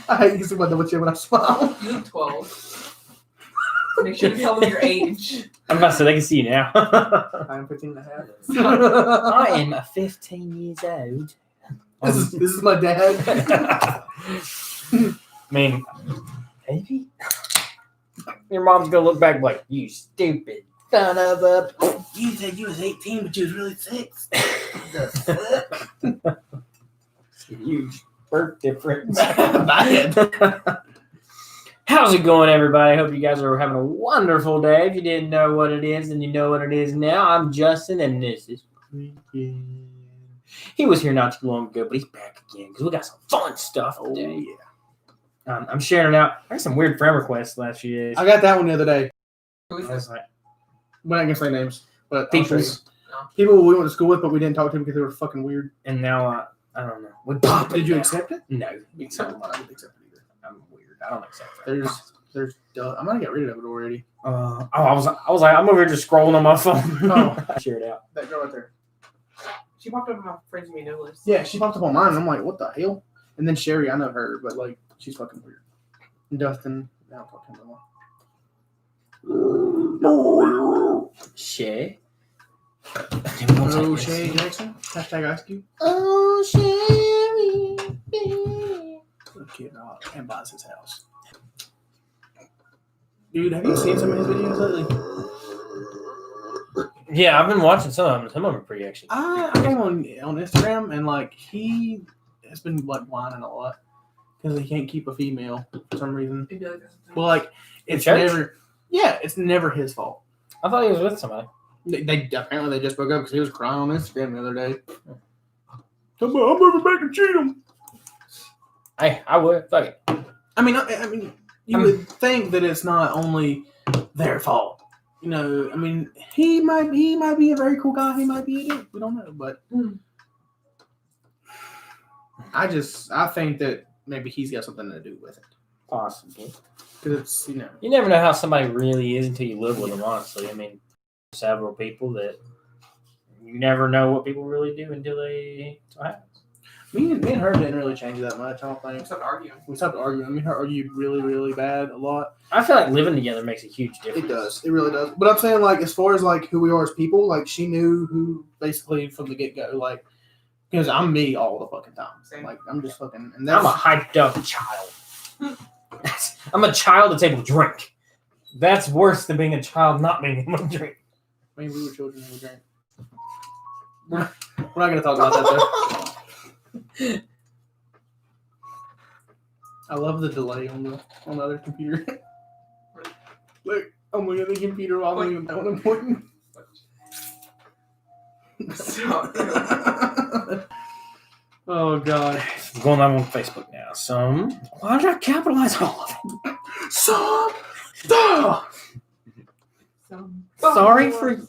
I hate you can see my double chin when I smile. You look 12. Make sure to tell them your age. I'm about to say, they can see you now. I am 15 and a half. I am 15 years old. This is my dad. I mean, maybe. Your mom's going to look back like, you stupid son of a... You said you was 18, but you was really 6. Huge birth difference. Bad. How's it going, everybody? I hope you guys are having a wonderful day. If you didn't know what it is, then you know what it is now. I'm Justin, and this is Weekend. He was here not too long ago, but he's back again because we got some fun stuff today. Oh, yeah. I'm sharing it out. I got some weird friend requests the last few days. I got that one the other day. Who is I this? was like, We're not gonna say names, but people. People we went to school with, but we didn't talk to them because they were fucking weird. And now I don't know. We pop it Did you now. accept it? No. I didn't accept it either. I'm weird. I don't accept that. There's. I might get rid of it already. I was like, I'm over here just scrolling on my phone. Oh. Share it out. That girl right there. She popped up on my friends me no list. Yeah, she popped up on mine, and I'm like, what the hell? And then Sherry, I know her, but like, she's fucking weird. And Dustin, I don't talk to him anymore. Shay. Oh, Shay Jackson. Hashtag Ice Cube. Oh, Sherry. Little kid and buys his house. Dude, have you seen some of his videos lately? Yeah, I've been watching some of them. Some of them are pretty actually. I came on Instagram, and like he has been like whining a lot because he can't keep a female for some reason. Maybe like that's Well, like it's church? never. Yeah, it's never his fault. I thought he was with somebody. They apparently they just broke up because he was crying on Instagram the other day. I'm moving back and cheat him. Hey, I would. Fuck it. I mean, you would think that it's not only their fault. You know, I mean, he might be a very cool guy. He might be a dick. We don't know, but I think that maybe he's got something to do with it. Possibly. Because it's, you know. You never know how somebody really is until you live with them, honestly. I mean, several people that you never know what people really do until they happens. Me and her didn't really change that much, I don't think. we stopped arguing. We stopped arguing. Me and her argued really, really bad a lot. I feel like living together makes a huge difference. It does. It really does. But I'm saying, like, as far as, like, who we are as people, like, she knew who basically from the get-go, like, because I'm me all the fucking time. Same. Like, I'm just fucking, and that's, I'm a hyped up child. I'm a child that's able to drink. That's worse than being a child not being able to drink. I mean, we were children and we drank. We're not going to talk about that, though. I love the delay on the other computer. Look, I'm looking at the computer while I'm looking at that one important. Oh god. I'm going live on Facebook now. So why did I capitalize all of it? Sorry for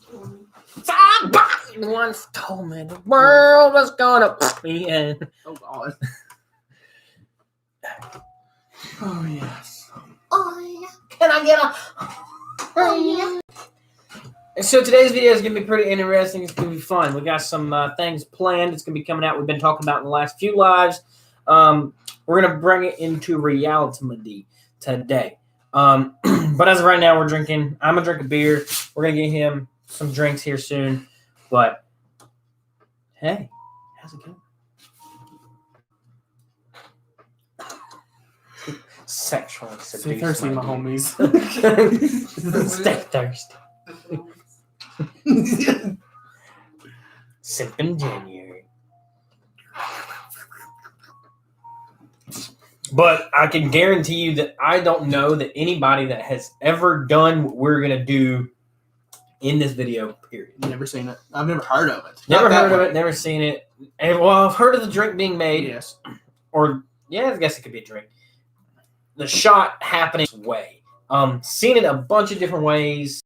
somebody once told me the world was gonna put me in. Oh god. Oh yes. Oh yeah. Can I get a oh yeah? So today's video is gonna be pretty interesting. It's gonna be fun. We got some things planned. It's gonna be coming out. We've been talking about in the last few lives. We're gonna bring it into reality today. But as of right now, we're drinking. I'm gonna drink a beer. We're gonna get him some drinks here soon. But hey, how's it going? Sexually seduced. Stay thirsty, my homies. Stay thirsty. Sipping January. But I can guarantee you that I don't know that anybody that has ever done what we're going to do in this video, period. Never seen it. I've never heard of it. Never heard of it, never seen it. And, well, I've heard of the drink being made. Yes. Or, yeah, I guess it could be a drink. The shot happening way. Seen it a bunch of different ways,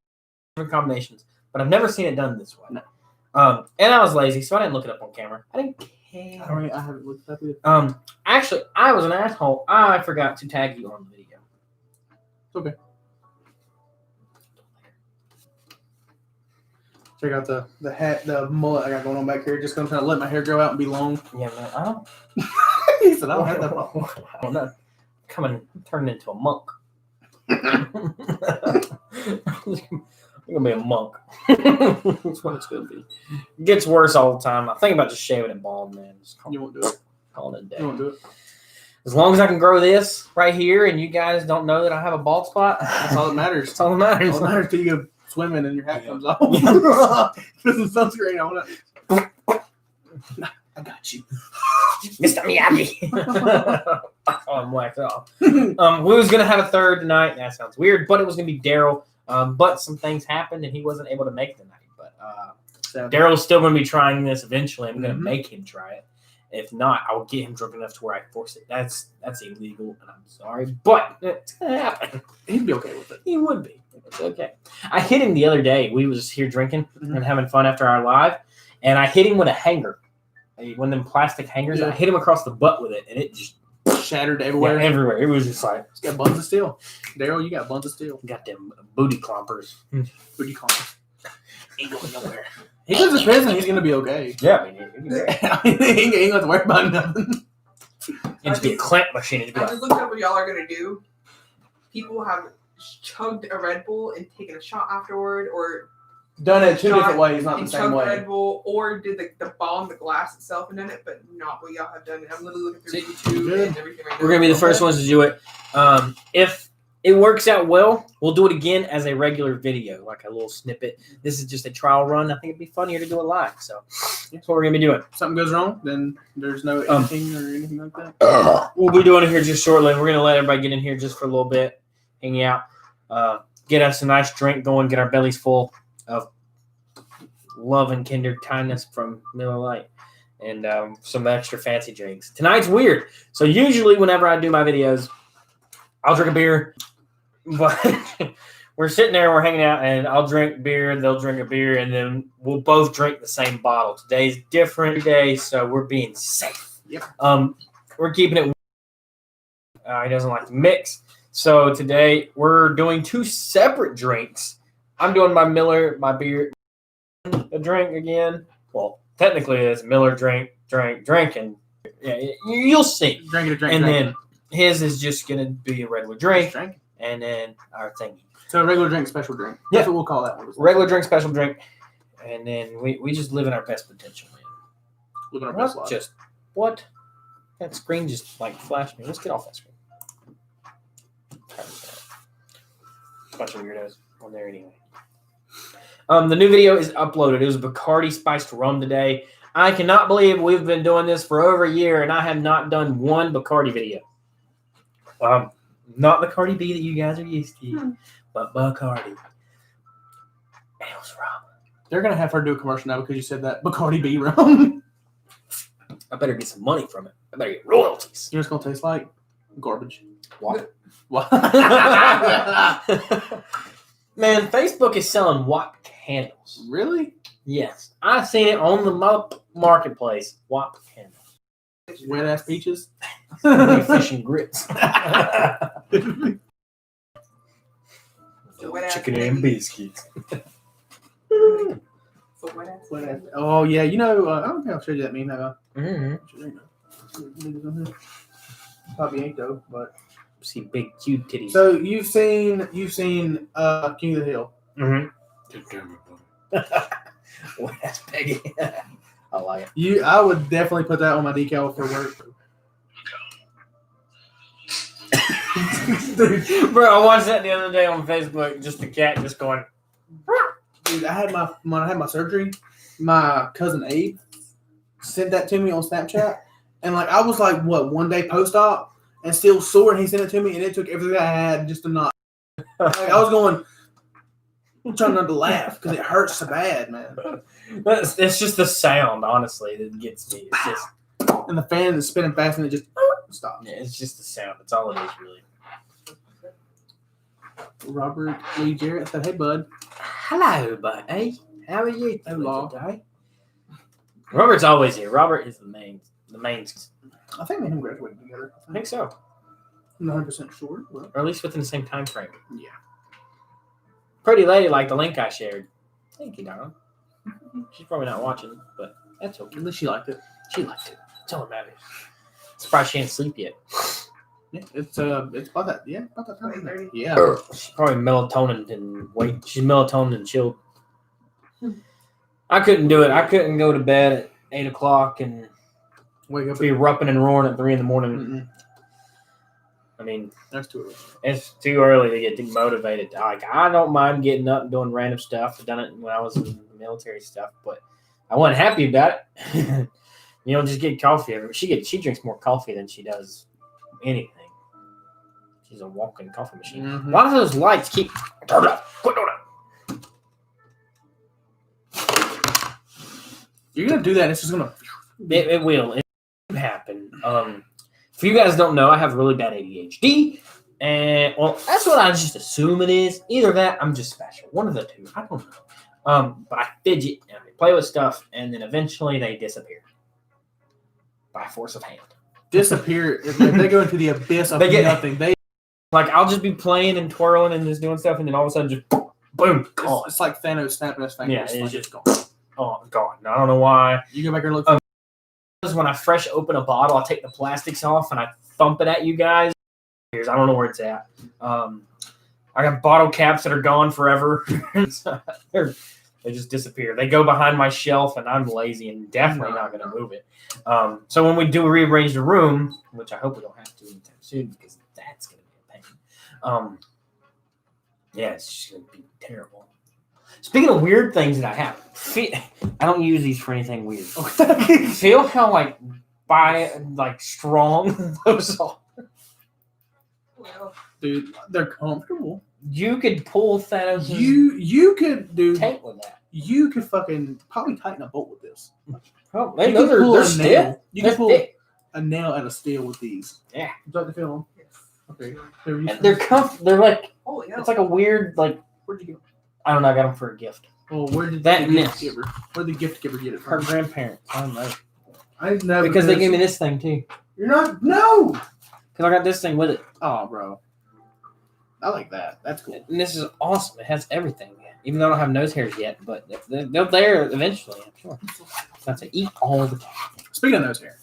different combinations, but I've never seen it done this way. No. And I was lazy, so I didn't look it up on camera. I didn't care. I haven't looked it up either. Actually, I was an asshole. I forgot to tag you on the video. Okay. Check out the hat, the mullet I got going on back here. Just gonna try to let my hair grow out and be long. Yeah, man, I don't. He said, I don't have that problem. I don't know. turning into a monk. I'm gonna be a monk. That's what it's gonna be. It gets worse all the time. I think about just shaving it bald, man. You won't do it. Calling it a day. You won't do it. As long as I can grow this right here, and you guys don't know that I have a bald spot, That's all that matters. that's all that matters. All that matters till you go swimming and your hat comes off. Put some sunscreen on it. I got you. Mr. Miyagi. I'm whacked off. We was gonna have a third tonight. That sounds weird, but it was gonna be Daryl. But some things happened, and he wasn't able to make it tonight. But Daryl's still gonna be trying this eventually. I'm gonna make him try it. If not, I will get him drunk enough to where I force it. That's illegal, and I'm sorry, but it's gonna happen. He'd be okay with it. He would be. It's okay. I hit him the other day. We was here drinking and having fun after our live, and I hit him with a hanger. One of them plastic hangers. Yeah. I hit him across the butt with it, and it just shattered everywhere. Yeah, everywhere. It was just like, He's got buns of steel. Daryl, you got buns of steel. got them booty clompers. Booty clompers. Ain't going nowhere. He goes to prison, he's going to be okay. Yeah, I mean, He ain't going to have to worry about nothing. it'd be a clamp machine. It'd be I like, just looked up what y'all are gonna do. People have chugged a Red Bull and taken a shot afterward, or Done it two Shot different ways, not the and same chugged way. Red Bull, or did the bomb the glass itself and done it, but not what y'all have done. I'm literally looking through YouTube and everything right now. we're gonna be the first ones to do it. If it works out well, we'll do it again as a regular video, like a little snippet. This is just a trial run. I think it'd be funnier to do it live. So that's what we're gonna be doing. If something goes wrong, then there's no editing or anything like that. We'll be doing it here just shortly. We're gonna let everybody get in here just for a little bit, hang out, get us a nice drink going, get our bellies full of love and kinder kindness from Miller Lite, and some extra fancy drinks. Tonight's weird. So usually whenever I do my videos, I'll drink a beer, but we're sitting there, we're hanging out, and I'll drink beer, they'll drink a beer, and then we'll both drink the same bottle. Today's different day, so we're being safe. Yep. We're keeping it. He doesn't like to mix. So today we're doing two separate drinks. I'm doing my beer, a drink again. Well, technically it's Miller drink, and yeah, you'll see. Drink it, And then his is just gonna be a regular drink, drink. and then our thingy. So a regular drink, special drink. That's what we'll call that one. Regular drink, special drink, and then we just live in our best potential, man. Living our best life. Just what? That screen just like flashed me. Let's get off that screen. Bunch of weirdos on there anyway. The new video is uploaded. It was Bacardi spiced rum today. I cannot believe we've been doing this for over a year, and I have not done one Bacardi video. Not the Cardi B that you guys are used to, but Bacardi. And it was rum. They're going to have her do a commercial now because you said that. Bacardi B rum. I better get some money from it. I better get royalties. You know what it's going to taste like? Garbage. What? What? Man, Facebook is selling WAP candles. Really? Yes. I seen it on the marketplace. WAP candles. Wet ass peaches? Fish and grits. Chicken and biscuits. Oh, yeah. You know, I don't think I'll show you that meme, have I? Mm-hmm. Probably ain't, though, but. See big cute titties. So you've seen King of the Hill. Mm-hmm. Well, that's Peggy. I like it. I would definitely put that on my decal for work. Bro, I watched that the other day on Facebook. Just the cat just going. Dude, when I had my surgery, my cousin Abe sent that to me on Snapchat, and like I was like, what, one day post-op and still sore, and he sent it to me, and it took everything I had just to not. Like, I was going, I'm trying not to laugh because it hurts so bad, man. It's just the sound, honestly, that gets me. It's just, and the fan is spinning fast, and it just stops. yeah, it's just the sound. That's all it is, really. Robert Lee Jarrett said, "Hey, bud." Hello, buddy. How are you Hello. today? Robert's always here. Robert is the main. I think me and him graduated together. I think so, I'm not 100% sure. But or at least within the same time frame. yeah. Pretty lady liked the link I shared. Thank you, darling. She's probably not watching, but that's okay. At least she liked it. She liked it. That's all that matters. Surprised she ain't sleep yet. Yeah, it's about that. Yeah, about that time. 8:30. Yeah. She's probably melatonin and wait. She's melatonin and chilled. I couldn't do it. I couldn't go to bed at 8 o'clock and Wake up. be rupping and roaring at 3 in the morning. Mm-mm. I mean, That's too early. it's too early to get motivated. Like, I don't mind getting up and doing random stuff. I've done it when I was in the military stuff, but I wasn't happy about it. You don't just get coffee. She drinks more coffee than she does anything. She's a walking coffee machine. Mm-hmm. Why do those lights keep turn up? Quit doing it. You're gonna do that. It's just gonna. It will. It will happen. If you guys don't know, I have really bad ADHD, and well, that's what I just assume it is. Either that, I'm just special. One of the two. I don't know. But I fidget and I play with stuff, and then eventually they disappear by force of hand. Disappear. If they go into the abyss of nothing. Like, I'll just be playing and twirling and just doing stuff, and then all of a sudden, just boom, gone. It's like Thanos snapping his fingers. Yeah, it's like just gone. Oh, gone. I don't know why. You go back and look. For When I fresh open a bottle, I take the plastics off and I thump it at you guys. I don't know where it's at. I got bottle caps that are gone forever. They just disappear. They go behind my shelf, and I'm lazy and definitely not going to move it. So when we do rearrange the room, which I hope we don't have to anytime soon because that's going to be a pain. Yeah, it's just going to be terrible. Speaking of weird things that I have, I don't use these for anything weird. Feel how strong those are. Well, dude, they're comfortable. You could pull Thanos' You could do. tape with that. You could fucking probably tighten a bolt with this. Oh, You could pull they're a still. nail. You They're can pull thick. a nail out of steel with these. Yeah. Would you like to feel them? yes. Okay. And they're They're like, Holy hell. it's like a weird, like, Where'd you get them? I don't know. I got them for a gift. Well, where did That the and gift this. giver? Where did the gift giver get it Her from? grandparents. I don't know. I didn't know Because they gave me this thing too. You're not. No. Because I got this thing with it. Oh, bro. I like that. That's cool. And this is awesome. It has everything. Even though I don't have nose hairs yet, but they're there eventually, I'm sure. About to eat all the time. Speaking of nose hair,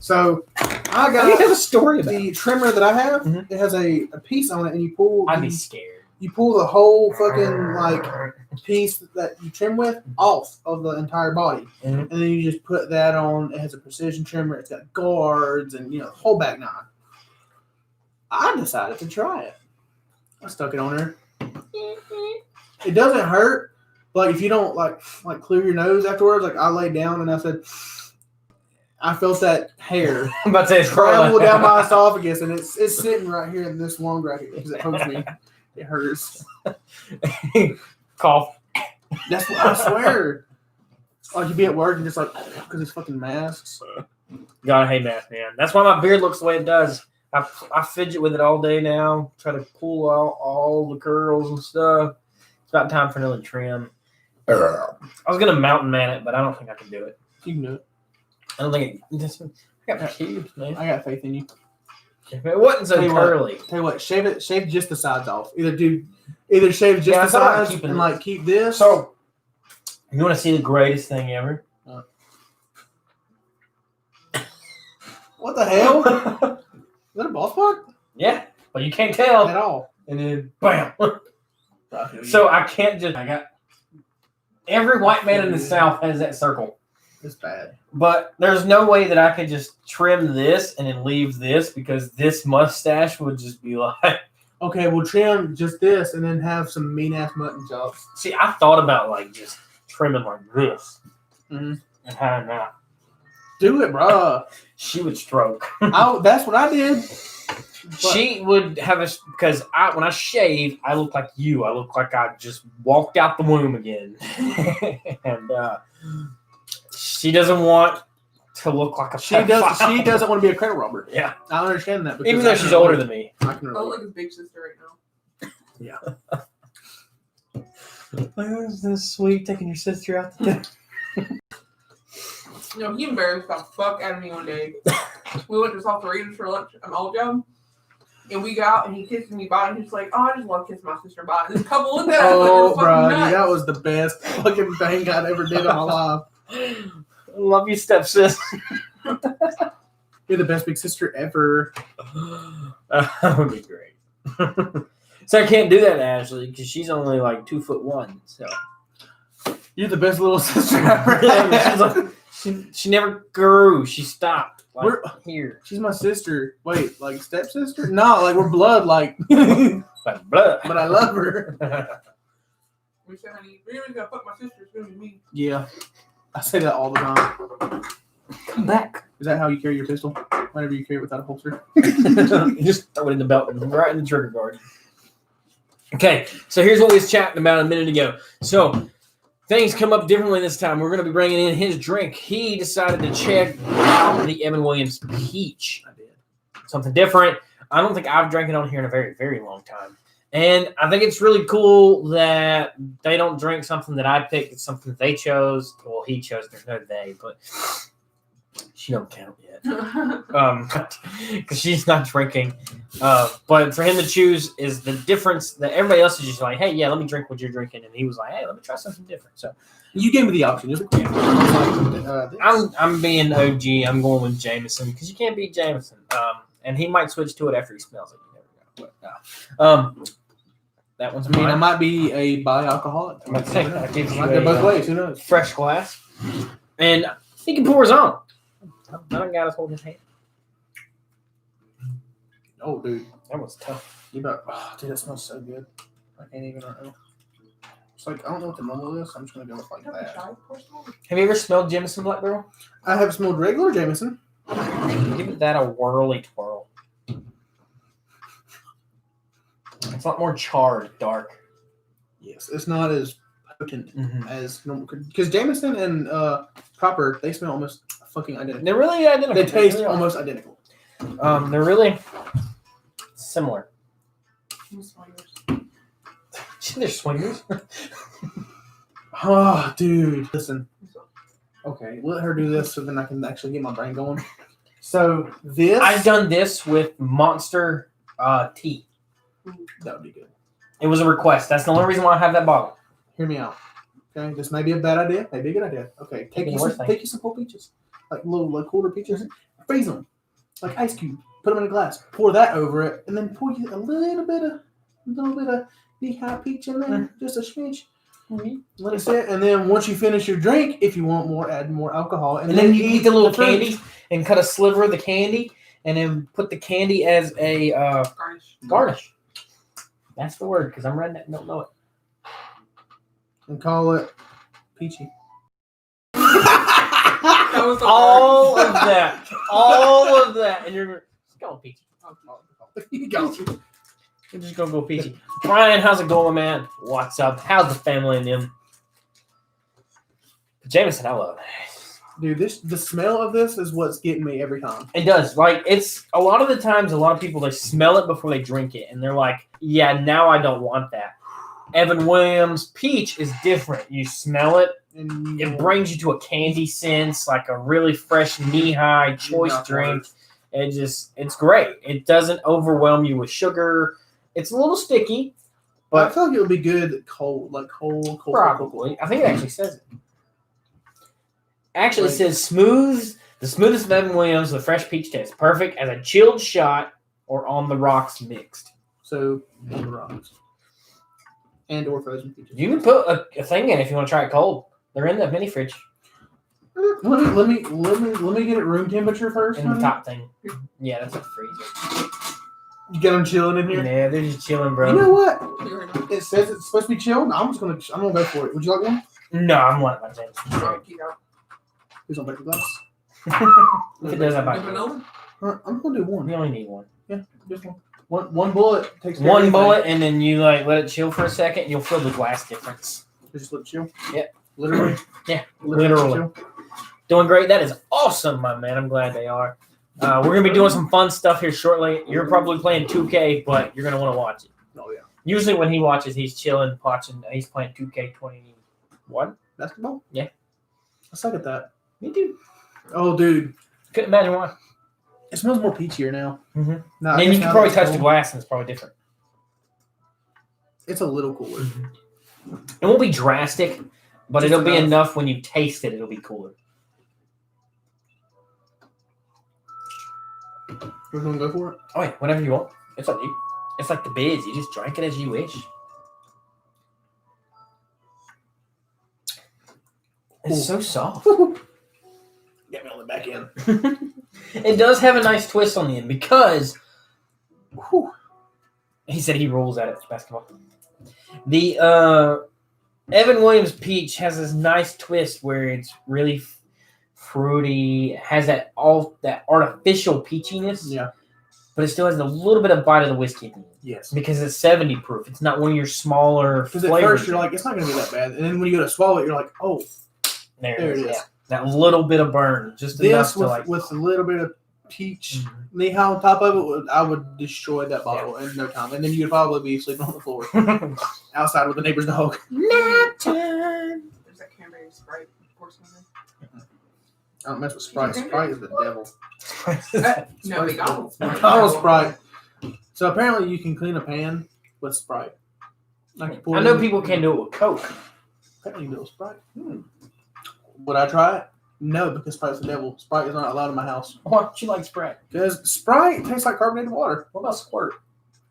so I I have got a story about the trimmer that I have. Mhm. It has a piece on it, and you pull. I'd be scared. You pull the whole fucking like piece that you trim with off of the entire body, Mhm. and then you just put that on. It has a precision trimmer. It's got guards and the whole back nine. I decided to try it. I stuck it on there. It doesn't hurt. Like if you don't like clear your nose afterwards, like I laid down and I said, I felt that hair I'm about to say it's travel down my esophagus, and it's sitting right here in this long bracket because it pokes me. It hurts. Cough. That's what I swear. Like you be at work and just like because it's fucking masks. God, I hate mask, man. That's why my beard looks the way it does. I fidget with it all day now. Try to pull out all the curls and stuff. It's about time for another trim. I was gonna mountain man it, but I don't think I can do it. You can do it. I don't think I got pubes, man. I got faith in you. If it wasn't so Tell you what. curly. Tell you what, shave just the sides off. Either shave just Yeah, I the thought about sides keeping and it. like keep this. So, you want to see the greatest thing ever? What the hell? Is that a ball spot? Yeah, but you can't tell. At all. And then, bam. So I can't just. I got every white man in the South has that circle. It's bad. But there's no way that I could just trim this and then leave this because this mustache would just be like. Okay, we'll trim just this and then have some mean ass mutton chops. See, I thought about like just trimming like this Mhm. and having that. Do it, bro. She would stroke. That's what I did. She would have us because when I shave, I look like you. I look like I just walked out the womb again, and she doesn't want to look like a. She doesn't want to be a credit robber. Yeah, I understand that. even though she's older than me. I can I look relate. like his big sister right now. Yeah. Isn't this sweet taking your sister out the He embarrassed the fuck out of me one day. We went to Salsaritas for lunch at my old job. And we got out and he kissed me bye and he's like, oh, I just love kissing my sister bye. And this couple looked at us like we Oh, were fucking bro, nuts. that was the best fucking thing I'd ever did in my life. Love you, stepsis. You're the best big sister ever. That would be great. So I can't do that to Ashley because she's only like 2'1". So You're the best little sister ever. she's like, she never grew. She stopped. Like, We're here. She's my sister. Wait, like stepsister? No, like we're blood. Like, But blood. but I love her. We said, honey, if you're gonna fuck my sister, it's gonna be me. Yeah, I say that all the time. Come back. Is that how you carry your pistol? Whenever you carry it without a holster? You just throw it in the belt and right in the trigger guard. Okay, so here's what we was chatting about a minute ago. So things come up differently this time. We're going to be bringing in his drink. He decided to check out the Evan Williams Peach. I did. Something different. I don't think I've drank it on here in a very, very long time. And I think it's really cool that they don't drink something that I picked. It's something that they chose. Well, he chose. There's no they, but she don't count yet. Because she's not drinking. But for him to choose is the difference that everybody else is just like, hey, yeah, let me drink what you're drinking. And he was like, hey, let me try something different. So You gave me the option. You're like, I'm being OG. I'm going with Jameson because you can't beat Jameson. And he might switch to it after he smells it. You never know. But, that one's mine. I might be a bi-alcoholic. I might give you Might go both ways. Who knows? fresh glass. And he can pour his own. I don't got us holding his hand. Oh, dude. That was tough. You better. Oh, dude, that smells so good. I can't even right now. It's like, I don't know what the normal is. I'm just going to go with like that. Have you ever smelled Jameson Black Barrel? I have smelled regular Jameson. Give that a whirly twirl. It's a lot more charred, dark. Yes, it's not as potent as normal. Because Jameson and Copper, they smell almost fucking identical. They're really identical. They taste really almost identical. They're really similar. They're swingers. Oh, dude. Listen. Okay, let her do this so then I can actually get my brain going. So, this... I've done this with Monster tea. That would be good. It was a request. That's the only reason why I have that bottle. Hear me out. Okay, this may be a bad idea. Maybe a good idea. Okay, take you some whole peaches. Like little quarter peaches. Freeze them. Like ice cube. Put them in a glass. Pour that over it. And then pour you a little bit of knee-high peach in there. Just a smidge. Let it sit. And then once you finish your drink, if you want more, add more alcohol. And then you eat the little candy and cut a sliver of the candy. And then put the candy as a garnish. That's the word, because I'm redneck and don't know it. And call it peachy. That was All of that. All of that. And you're going peachy. You go. We're just going to go peachy. Brian, how's it going, man? What's up? How's the family and them? Jameson, I love it. Dude, the smell of this is what's getting me every time. It does. Like, it's a lot of the times, a lot of people, they smell it before they drink it. And they're like, yeah, now I don't want that. Evan Williams Peach is different. You smell it, and it brings you to a candy sense, like a really fresh, knee-high choice drink. It's great. It doesn't overwhelm you with sugar. It's a little sticky, but I feel like it would be good cold. Probably. I think it actually says it. Actually, it says smooth, the smoothest of Evan Williams with fresh peach taste. Perfect as a chilled shot or on the rocks mixed. So, on the rocks. And or frozen peaches. You can put a thing in if you want to try it cold. They're in the mini fridge. Let me get it room temperature first. In the top thing. Yeah, that's a freezer. You get them chilling in here? Yeah, they're just chilling, bro. You know what? It says it's supposed to be chilled. I'm gonna go for it. Would you like one? No, I'm wanting my Jameson. Who's on paper glass? If it does, I buy it. I'm gonna do one. We only need one. Yeah, just one. One bullet takes care one bullet, and then you like let it chill for a second. And you'll feel the glass difference. Just let it chill. Yeah, literally. Yeah, literally. Doing great. That is awesome, my man. I'm glad they are. We're gonna be doing some fun stuff here shortly. You're probably playing 2K, but you're gonna want to watch it. Oh yeah. Usually when he watches, he's chilling, watching. He's playing 2K21. Basketball. Yeah. I suck at that. Me too. Oh, dude. Couldn't imagine why. It smells more peachier now. Mm-hmm. No, and you can probably touch the glass, and it's probably different. It's a little cooler. Mm-hmm. It won't be drastic, but it'll be enough when you taste it. It'll be cooler. We're gonna go for it. Oh yeah, whatever you want. It's like it's like the biz. You just drink it as you wish. It's so soft. Get me on the back end. It does have a nice twist on the end because he said he rolls at it for basketball. The Evan Williams peach has this nice twist where it's really fruity, has that artificial peachiness. Yeah. But it still has a little bit of bite of the whiskey at the end. Yes. Because it's 70 proof. It's not one of your smaller Because at first you're like, it's not going to be that bad. And then when you go to swallow it, you're like, oh. There it is. Yeah. That little bit of burn. Just enough to with a little bit of peach Neha on top of it, I would destroy that bottle in no time. And then you'd probably be sleeping on the floor. Outside with the neighbor's dog. Nap time. There's that cranberry Sprite, of course. I don't mess with Sprite. Sprite is the devil. No, McDonald's. McDonald's Sprite. So apparently you can clean a pan with Sprite. I know people can do it with Coke. Apparently you can do it with Sprite. Would I try it? No, because Sprite's the devil. Sprite is not allowed in my house. Why don't you like Sprite? Because Sprite tastes like carbonated water. What about Squirt?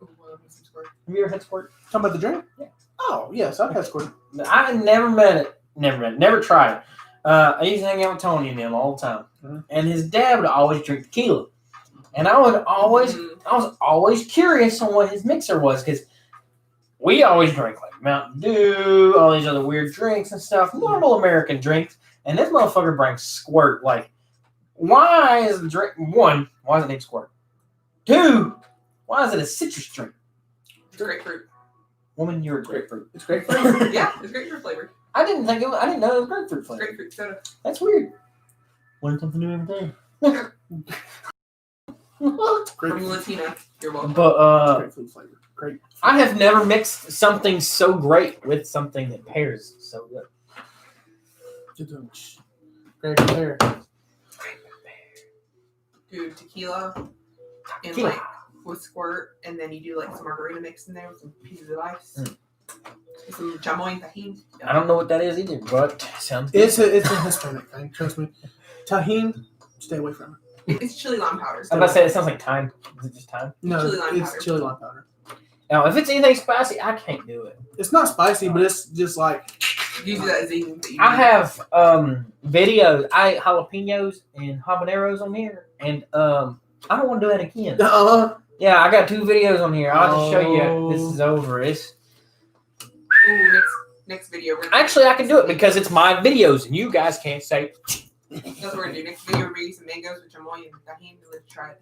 Ooh, I love me some Squirt. Have you ever had Squirt? Talking about the drink? Yeah. Oh, yes, I've had Squirt. I never met it. Never tried it. I used to hang out with Tony and them all the time. Mm-hmm. And his dad would always drink tequila. And I was always curious on what his mixer was because we always drank like Mountain Dew, all these other weird drinks and stuff, normal American drinks. And this motherfucker brings Squirt. Like, why is the drink? One, why is it named Squirt? Two, why is it a citrus drink? It's grapefruit. Woman, you're a grapefruit. It's grapefruit. Yeah, it's grapefruit flavored. I didn't know it was grapefruit flavor. Grapefruit soda. That's weird. Learn something new every day. From Latina. You're welcome. But grapefruit flavor. Great. I have never mixed something so great with something that pairs so good. Great pair. Dude, tequila and like with Squirt, and then you do like some margarita mix in there with some pieces of ice. Some chamoy and tahini. I don't know what that is either, but sounds good. It's a Hispanic thing, trust me. Tahini, stay away from it. It's chili lime powder. I'm about to say it sounds like thyme. Is it just thyme? No, Chili lime it's powder. chili lime powder. Now, if it's anything spicy, I can't do it. It's not spicy, but it's just like Usually that zing that you I have videos, jalapenos and habaneros on here, and I don't want to do that again. Yeah, I got 2 videos on here. I'll just show you. This is over. Ooh, next video. Actually, I can do it because it's my videos, and you guys can't say. That's what we're gonna do. Next video, we're gonna get some mangoes with chamoy and tahini. Let's try it.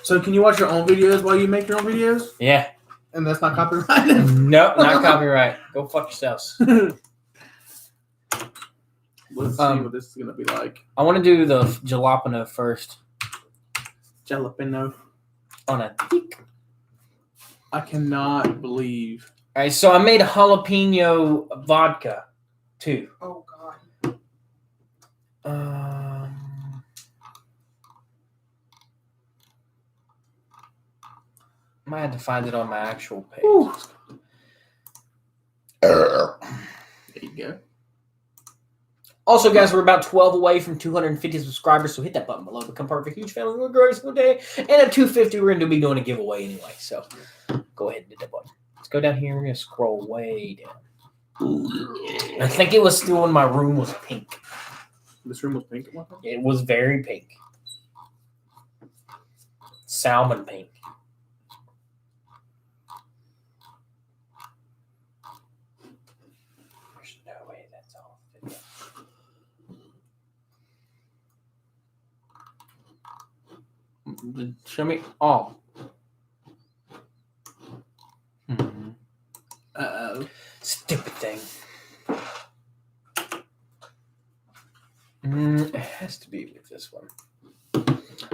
So can you watch your own videos while you make your own videos? Yeah. And that's not copyrighted? No, not copyright. Go fuck yourselves. Let's see what this is going to be like. I want to do the jalapeno first. Jalapeno. On a tick. I cannot believe. All right, so I made a jalapeno vodka, too. Oh, God. I might have to find it on my actual page. There you go. Also, guys, we're about 12 away from 250 subscribers, so hit that button below. Become part of a huge family. We're growing single day. And at 250, we're going to be doing a giveaway anyway. So go ahead and hit that button. Let's go down here. We're going to scroll way down. I think it was still when my room was pink. This room was pink at one time? It was very pink. Salmon pink. There's no way that's all. Show me all. Uh-oh. Stupid thing. It has to be with this one.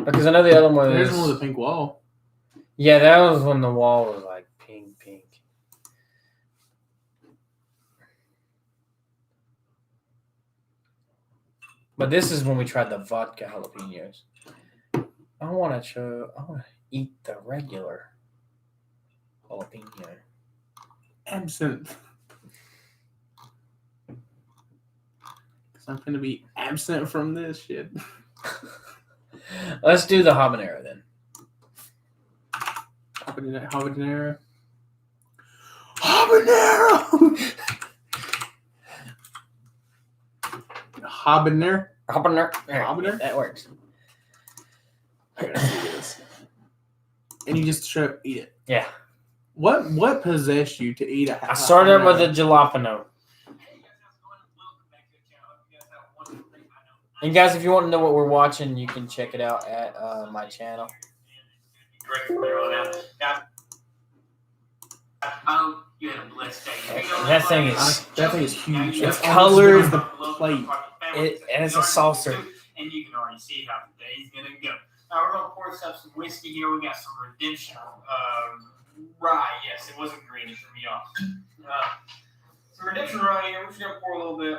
Because I know the other one There's is... one with a pink wall. Yeah, that was when the wall was like pink. But this is when we tried the vodka jalapenos. I want to eat the regular jalapeno. Absinthe. Because I'm going to be absent from this shit. Let's do the habanero then. Habanero. Habanero. Habanero. Habanero. That works. Here, let's do this. And you just straight up eat it. Yeah. What possessed you to eat a I started with a jalapeno. And guys, if you want to know what we're watching, you can check it out at my channel. You had a blessed day. That thing is huge. It's colored. The plate. And it's a saucer. And you can already see how the day's gonna go. Now we're gonna pour up some whiskey here. We got some redemption rye. Yes, it wasn't green. It threw me off. Some redemption rye here. We're just gonna pour a little bit.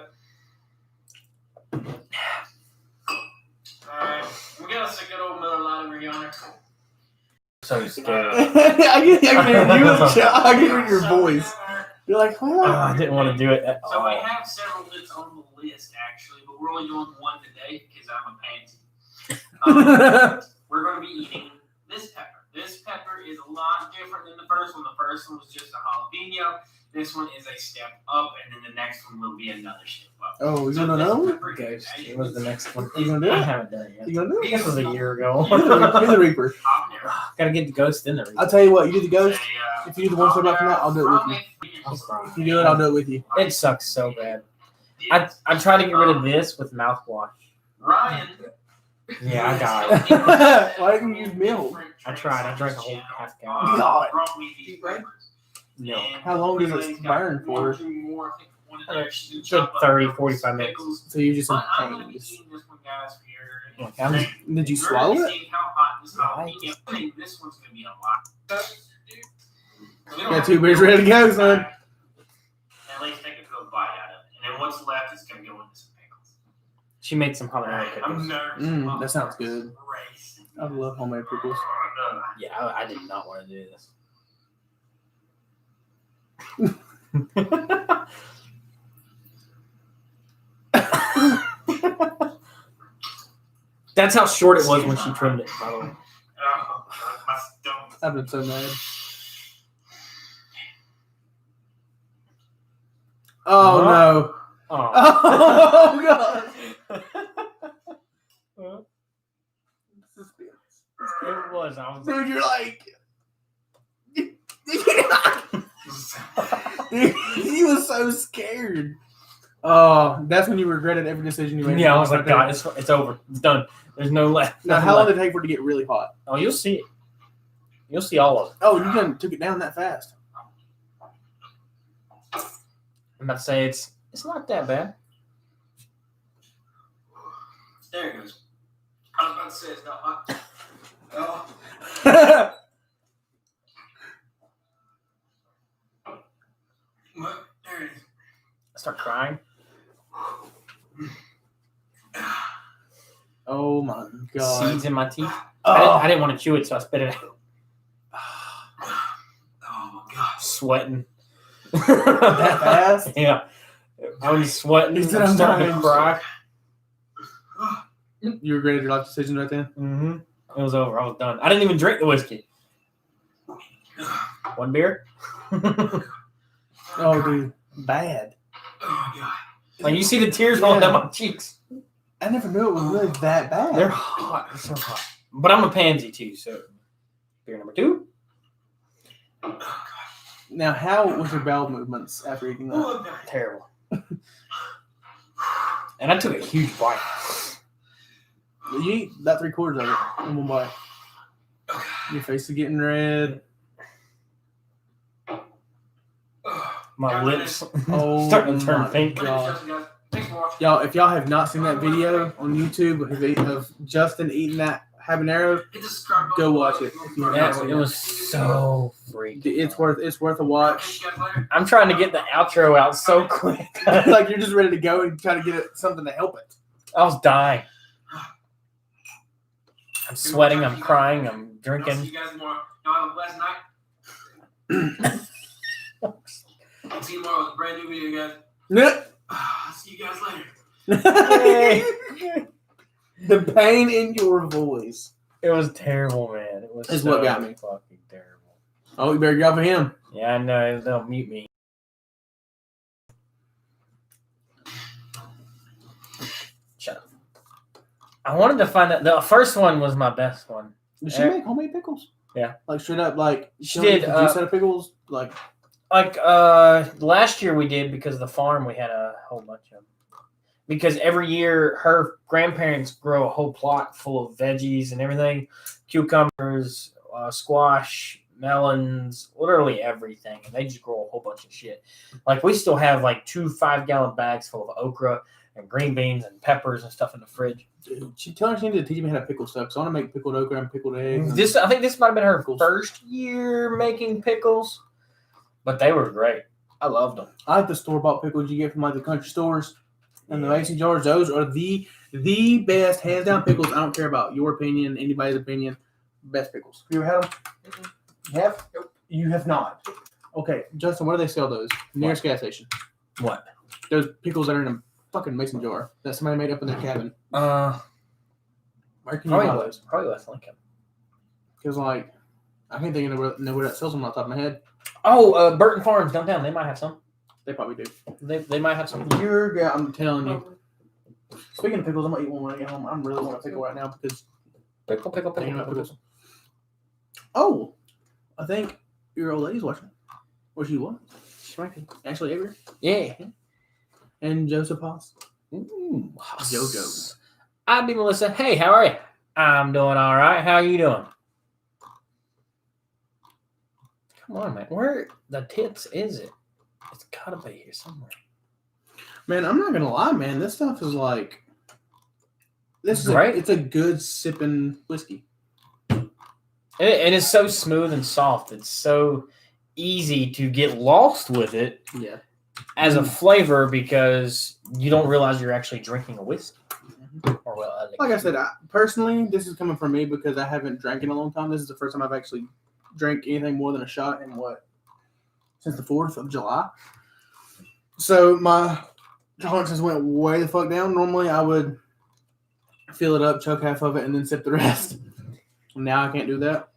Alright, we got us a good old Miller Lite over yonder. So scared. I can hear you. I can hear your voice. You're like, Oh, I didn't want to do it at So we all. have several that's on the list actually, but we're only doing one today because I'm a pansy. We're going to be eating this pepper. This pepper is a lot different than the first one. The first one was just a jalapeno. This one is a step up, and then the next one will be another step up. Oh, you So gonna this know? pepper is Ghost. It was the next one. You gonna do I it? haven't done it yet. You gonna do it? This was a year ago. You're the Reaper. habanero. Gotta get the ghost in there. I'll tell you what. You do the ghost. Say, If you do the one step up from that, I'll do it with you. I'll cry. If you do it, I'll do it with you. It sucks so bad. I tried to get rid of this with mouthwash. Ryan. Yeah, I got it. Why didn't you use milk? I tried. I drank a whole half gallon. God. No. How long does it burn for? Good 30, 45 minutes. So you just in I'm going to be pains. eating this one, guys, for your. Look, I'm- Did you swallow it? How hot this Right. I think this one's going to be a lot. Got 2 beers ready to go, son. At least take a good bite out of it. And then what's left is going to go into some pickles. She made some habanero I'm pickles. nervous. That sounds good. Racing. I love homemade pickles. Yeah, I did not want to do this. That's how short it was when she trimmed it, by the way. Oh, my stomach. I've been so mad. Oh no! Oh. Oh god! Suspense. It was. I was Dude, you're like. He was so scared. Oh, that's when you regretted every decision you made. yeah, I was like, God, it's over. It's done. There's no left. Now, how long did it take for it to get really hot? Oh, you'll see it. You'll see all of it. Oh, you done took it down that fast. I'm about to say it's not that bad. There it goes. I was about to say it's not hot. Oh. There it is. I start crying. Oh my god. Seeds in my teeth. Oh. I didn't want to chew it, so I spit it out. Oh my gosh. Sweating. That fast? Yeah. I was sweating. He said, I'm "I'm starting to dying." cry. You regretted your life decision right then? Mm-hmm. It was over. I was done. I didn't even drink the whiskey. One beer. Oh, dude. Bad. Oh god. Like you see the tears rolling down my cheeks. I never knew it was really that bad. They're hot. They're so hot. But I'm a pansy too, so beer number 2. Now, how was your bowel movements after eating that? Oh god. Terrible. And I took a huge bite. You eat about 3/4 of it in one bite. Your face is getting red. My lips Oh, starting to turn my pink. God. Thanks for watching. Y'all, if y'all have not seen that video on YouTube of Justin eating that habanero, Hit the subscribe button. go watch it. If you have not Yeah, seen it was so freaky. it's worth a watch. Catch you guys later. I'm trying to get the outro out so quick. Like you're just ready to go and try to get it, something to help it. I was dying. I'm sweating. I'm crying. I'm I'll see drinking. you guys tomorrow. Y'all have a blessed night. I'll see you tomorrow with a brand new video, guys. I'll see you guys later. Hey. The pain in your voice. It was terrible, man. It was That's so what got me. fucking terrible. Oh, you better get off of him. Yeah, I know. They'll mute me. Shut up. I wanted to find out. The first one was my best one. Did she make homemade pickles? Yeah. Like straight up, like She did, a juice out of pickles, like Last year we did because of the farm. We had a whole bunch of them. Because every year her grandparents grow a whole plot full of veggies and everything, cucumbers, squash, melons, literally everything, and they just grow a whole bunch of shit. Like we still have like 2 5-gallon bags full of okra and green beans and peppers and stuff in the fridge. Dude, she needed to teach me how to pickle stuff. So I want to make pickled okra and pickled eggs. I think this might have been her Pickles. first year making pickles, but they were great. I loved them. I like the store-bought pickles you get from like the country stores and the mason jars. Those are the best, hands down pickles. I don't care about your opinion, anybody's opinion. Best pickles. You ever had them? Mm-hmm. You have? Nope. You have not. Okay, Justin, where do they sell those? Nearest gas station. What? Those pickles that are in a fucking mason jar that somebody made up in their cabin. Where can you buy those? Probably West Lincoln. Because like, I can't think of know where that sells them off the top of my head. Oh, Burton Farms downtown. They might have some. They probably do. They might have some. I'm telling you. Speaking of pickles, I'm gonna eat one when I get home. I'm really want a pickle right now because Pickle. thinking about pickles. Oh, I think your old lady's watching. Or she was. She might be. Ashley Avery Yeah. and Joseph Haas. Ooh, JoJo. I'd be Melissa. Hey, how are you? I'm doing all right. How are you doing? Come on, man. Where the tits is it? It's gotta be here somewhere. Man, I'm not gonna lie, man. This stuff is like, Right? It's a good sipping whiskey. And it's so smooth and soft. It's so easy to get lost with it Yeah. as a flavor because you don't realize you're actually drinking a whiskey. Or Like I said, personally, this is coming from me because I haven't drank in a long time. This is the first time I've actually drank anything more than a shot in since the 4th of July. So my tolerances went way the fuck down. Normally I would fill it up, choke half of it, and then sip the rest. Now I can't do that.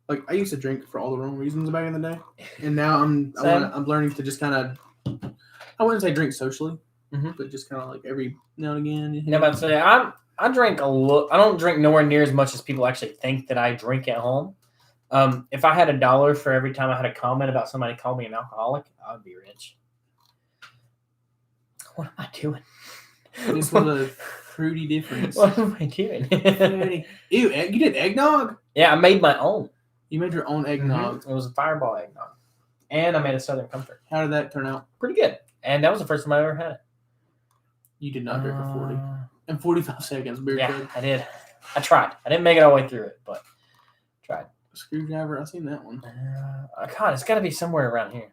Like I used to drink for all the wrong reasons back in the day, and now I'm learning to just kind of, I wouldn't say drink socially, but just kind of like every now and again. Yeah, about to say I drink a little. I don't drink nowhere near as much as people actually think that I drink at home. If I had $1 for every time I had a comment about somebody called me an alcoholic, I would be rich. What am I doing? This was a fruity difference. What am I doing? Ew, you did eggnog? Yeah, I made my own. You made your own eggnog. It was a Fireball eggnog, and I made a Southern Comfort. How did that turn out? Pretty good, and that was the first time I ever had it. You did not drink for 40 and 45 seconds. Beer Yeah, kid. I did. I tried. I didn't make it all the way through it, but tried. Screwdriver. I've seen that one. God, it's got to be somewhere around here.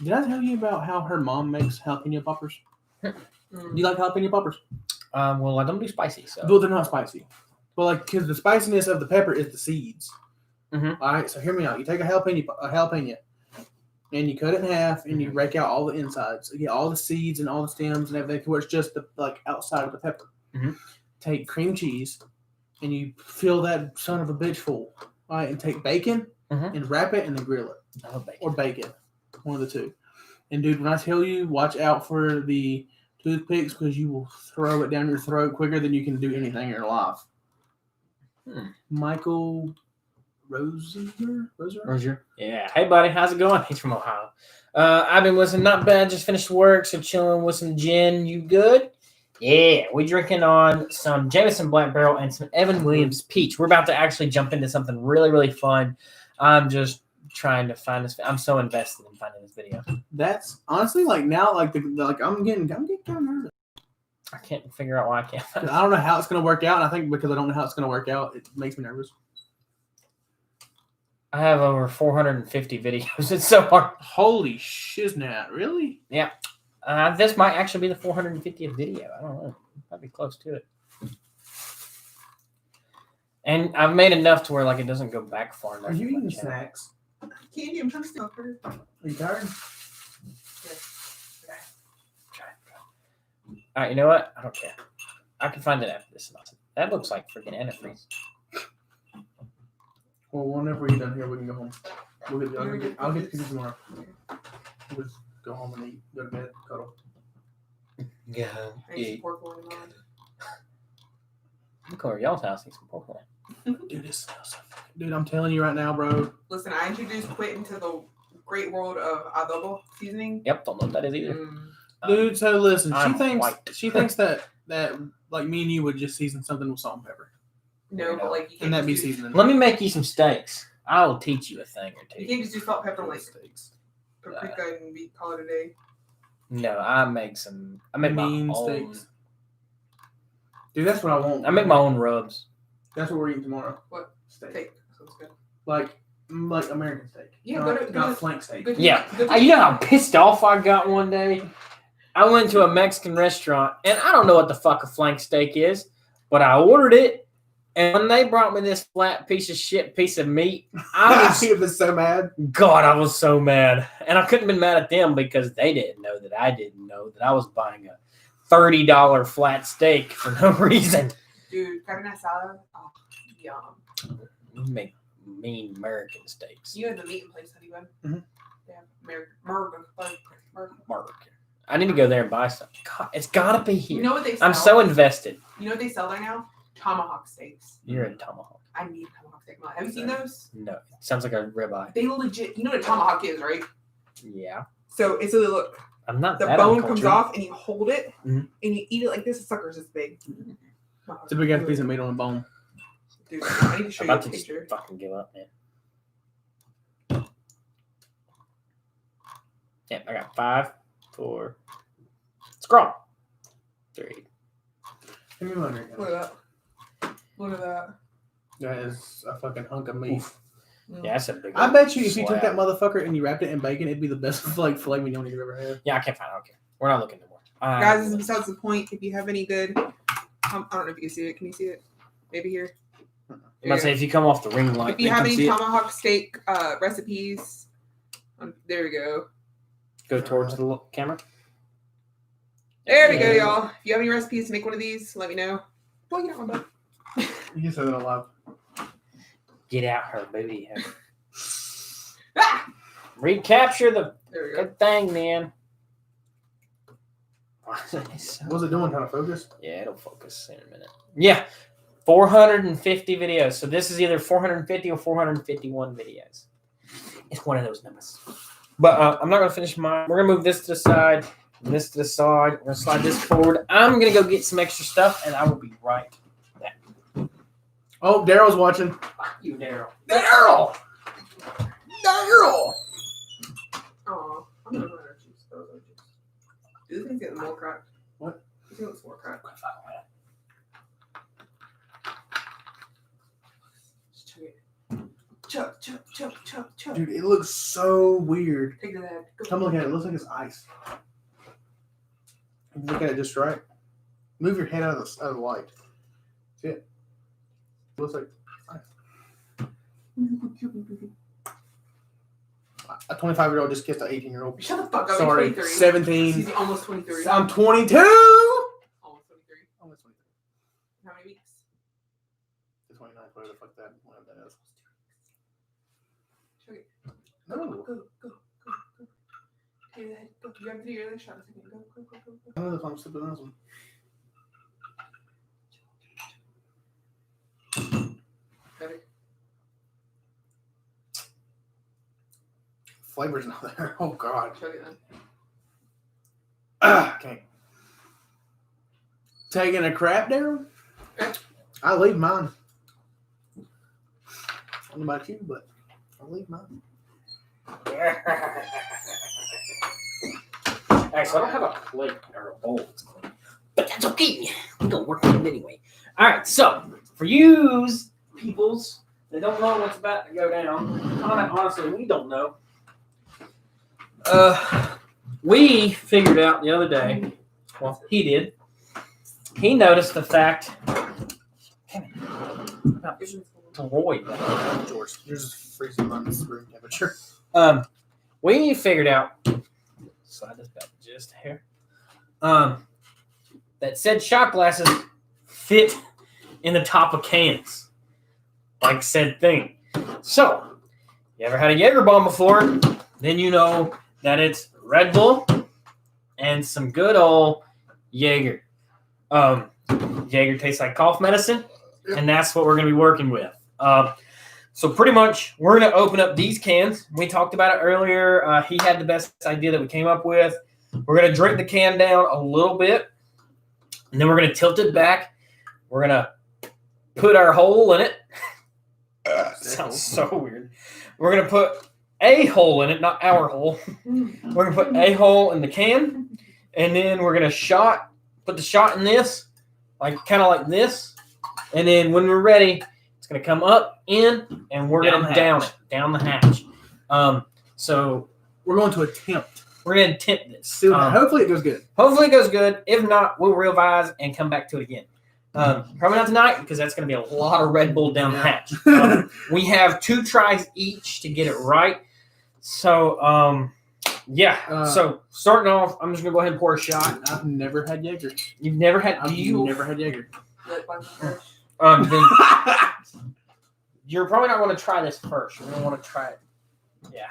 Did I tell you about how her mom makes jalapeno poppers? Do you like jalapeno poppers? Well, I don't do spicy, so. Well, they're not spicy. But like, because the spiciness of the pepper is the seeds. Mhm. All right, so hear me out. You take a jalapeno, and you cut it in half, and you rake out all the insides. You get all the seeds and all the stems and everything, where it's just the like outside of the pepper. Mhm. Take cream cheese, and you fill that son of a bitch full. All right, and take bacon and wrap it and then grill it. I love bacon. Or bacon, one of the two. And dude, when I tell you, watch out for the toothpicks because you will throw it down your throat quicker than you can do anything in your life. Michael Roser? Yeah. Hey, buddy. How's it going? He's from Ohio. I've been listening. Not bad. Just finished work, so chilling with some gin. You good? Yeah. We're drinking on some Jameson Black Barrel and some Evan Williams Peach. We're about to actually jump into something really, really fun. I'm just trying to find this. I'm so invested in finding this video. That's honestly like now, I'm getting kind of nervous. I can't figure out why I can't find it. I don't know how it's going to work out, and I think because I don't know how it's going to work out, it makes me nervous. I have over 450 videos. It's so hard. Holy shiznat, really? Yeah. This might actually be the 450th video. I don't know. Might be close to it. And I've made enough to where like it doesn't go back far enough. Are you eating snacks? Candy, I'm thirsty. Are you tired? All right, you know what? I don't care. I can find it after this. That looks like freaking antifreeze. Well, whenever you're done here, we can go home. I'll get to you tomorrow. We'll just go home and eat, go to bed, cuddle. Yeah. I need some pork loin in mine. I'm going to y'all's house and eat some pork loin. Dude, this smells so fucking. Dude, I'm telling you right now, bro. Listen, I introduced Quentin to the great world of adobo seasoning. Yep, don't know what that is either. Dude, so listen, I'm she thinks that like me and you would just season something with salt and pepper. No, but like you can't And that'd be just do, seasoning. Let me make you some steaks. I will teach you a thing or you two. can't just do salt, pepper, and like steaks. paprika and call it a day. No, I make my Mean own steaks. Dude, that's what I want. I make my own rubs. That's what we're eating tomorrow. What? Steak. Steak. Sounds good. Like American steak. Yeah, not flank steak. Good- Yeah. good- You know how pissed off I got one day? I went to a Mexican restaurant, and I don't know what the fuck a flank steak is, but I ordered it, and when they brought me this flat piece of meat, I was so mad. I was so mad. And I couldn't have been mad at them because they didn't know that I didn't know that I was buying a $30 flat steak for no reason. Dude, carne asada. Oh, yum. You make mean American steaks. You have the meat in place, honey bun. Mhm. Yeah, American. Mark. I need to go there and buy some. God, it's got to be here. You know what they sell? I'm so invested. You know what they sell there now? Tomahawk steaks. You're in tomahawk. I need a tomahawk steak. Have you seen those? No, it sounds like a ribeye. They legit. You know what a tomahawk is, right? Yeah. So it's really look. I'm not The that bone comes uncultured. off, and you hold it, Mhm. and you eat it like this. The sucker's this big. It's a big ass piece of meat on a bone. Dude, I need to show I'm you a about to just picture. fucking give up, man. Yeah, I got 5, 4. Scroll. 3. Give me my drink. Look at that. Look at that. That is a fucking hunk of meat. Yeah, that's a big. I bet you if you took slab. that motherfucker and you wrapped it in bacon, it'd be the best like filet mignon you've ever had. Yeah, I can't find it. Okay, we're not looking anymore. Guys, this is besides the point. If you have any good, I don't know if you can see it. Can you see it? Maybe here. I'm about to say if you come off the ring light, If you they have can any see it. tomahawk steak recipes, there we go. Go towards the camera. There we go, y'all. If you have any recipes to make one of these, let me know. Well, you know, I'm done. You can say that aloud. Get out her booty. Ah! Recapture the There we go. good thing, man. What's it doing? Trying to focus? Yeah, it'll focus in a minute. Yeah, 450 videos. So this is either 450 or 451 videos. It's one of those numbers. But I'm not going to finish mine. We're going to move this to the side and this to the side. We're going to slide this forward. I'm going to go get some extra stuff, and I will be right back. Oh, Daryl's watching. Fuck you, Daryl. Daryl! Oh, I'm gonna run out of juice. Those are juice. Do this thing's getting more cracked. What? This thing looks more cracked. Just chug it. Chug, chug, chug, chug, chug. Dude, it looks so weird. Take it to the head. Go. Come look at it. It looks like it's ice. Look at it just right. Move your head out of the light. See it? It looks like ice. A 25-year-old just kissed an 18-year-old. Shut the fuck up. Sorry, I'm 23. 17. She's almost 23. I'm 22. Almost 23. Almost 23. How many weeks? The 29th, whatever the fuck whatever that is. Chug it. No. Go, go, go, go. Take it to the head. Go. You have to do your other shot. Go, go, go, go, go. I don't know if I'm sipping on this one. Better. Flavor's not there. Oh, God. Chug it then. Okay. Taking a crap, Daryl? Okay. I leave mine. I don't know about you, but I leave mine. Alright, so I don't have a plate or a bowl that's clean. But that's okay. We're going to work on it anyway. Alright, so for you peoples that don't know what's about to go down, honestly, we don't know. We figured out the other day, well, he did. He noticed the fact. Droid. George, yours is freezing on this room temperature. We figured out. Slide this back just here. That said shot glasses fit in the top of cans, like said thing. So, you ever had a Jaeger bomb before? Then you know that it's Red Bull and some good old Jaeger. Jaeger tastes like cough medicine, and that's what we're going to be working with. So pretty much, we're going to open up these cans. We talked about it earlier. He had the best idea that we came up with. We're going to drink the can down a little bit, and then we're going to tilt it back. We're going to put our hole in it. Sounds so weird. We're going to put a hole in it, not our hole. We're going to put a hole in the can, and then we're going to put the shot in this, like kind of like this. And then when we're ready, it's going to come up, in, and we're going to down it, down the hatch. So we're going to attempt. We're going to attempt this. Hopefully it goes good. Hopefully it goes good. If not, we'll revise and come back to it again. Probably not tonight because that's going to be a lot of Red Bull down the hatch. We have 2 tries each to get it right. So, so starting off, I'm just going to go ahead and pour a shot. I've never had Jaeger. You've never had? I've never had Jaeger. Then you're probably not going to try this first. You're going to want to try it. Yeah.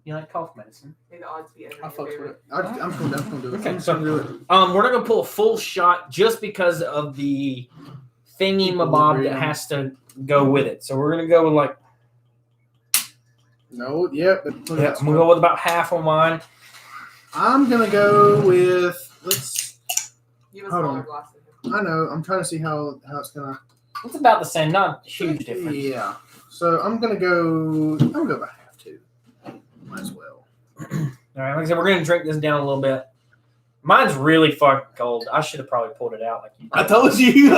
You like cough medicine? May the odds be ever I in fucks your with favor. it. I'm just gonna do it. Okay, so we're not gonna pull a full shot just because of the thingy mabob that has to go with it. So we're gonna go with like I'm gonna go with about half on mine. I'm gonna go with Give us hold another on. glass. I know. I'm trying to see how it's gonna. It's about the same, not a huge difference. Yeah. So I'm gonna go about half too. Might as well. All right, like I said, we're gonna drink this down a little bit. Mine's really fucking cold. I should have probably pulled it out like you did. I told you.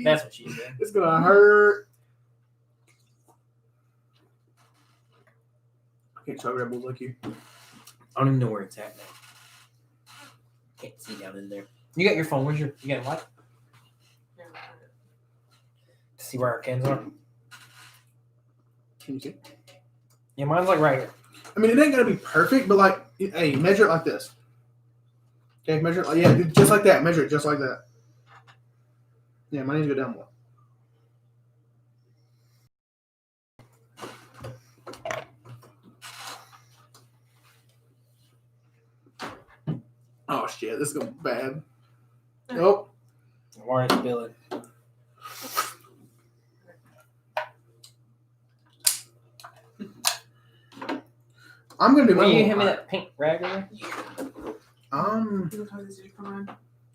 That's what she did. It's gonna hurt. I can't try Red Bulls like you. I don't even know where it's at now. Can't see down in there. You got your phone. You got a light? To see where our cans are. Can you see? Yeah, mine's like right here. I mean, it ain't gonna be perfect, but like, hey, measure it like this. Okay, measure it like just like that. Measure it just like that. Yeah, mine needs to go down more. Oh shit, this is going bad. Nope. Why did spill it? I'm gonna do Will my. you hand me that pink rag over? No.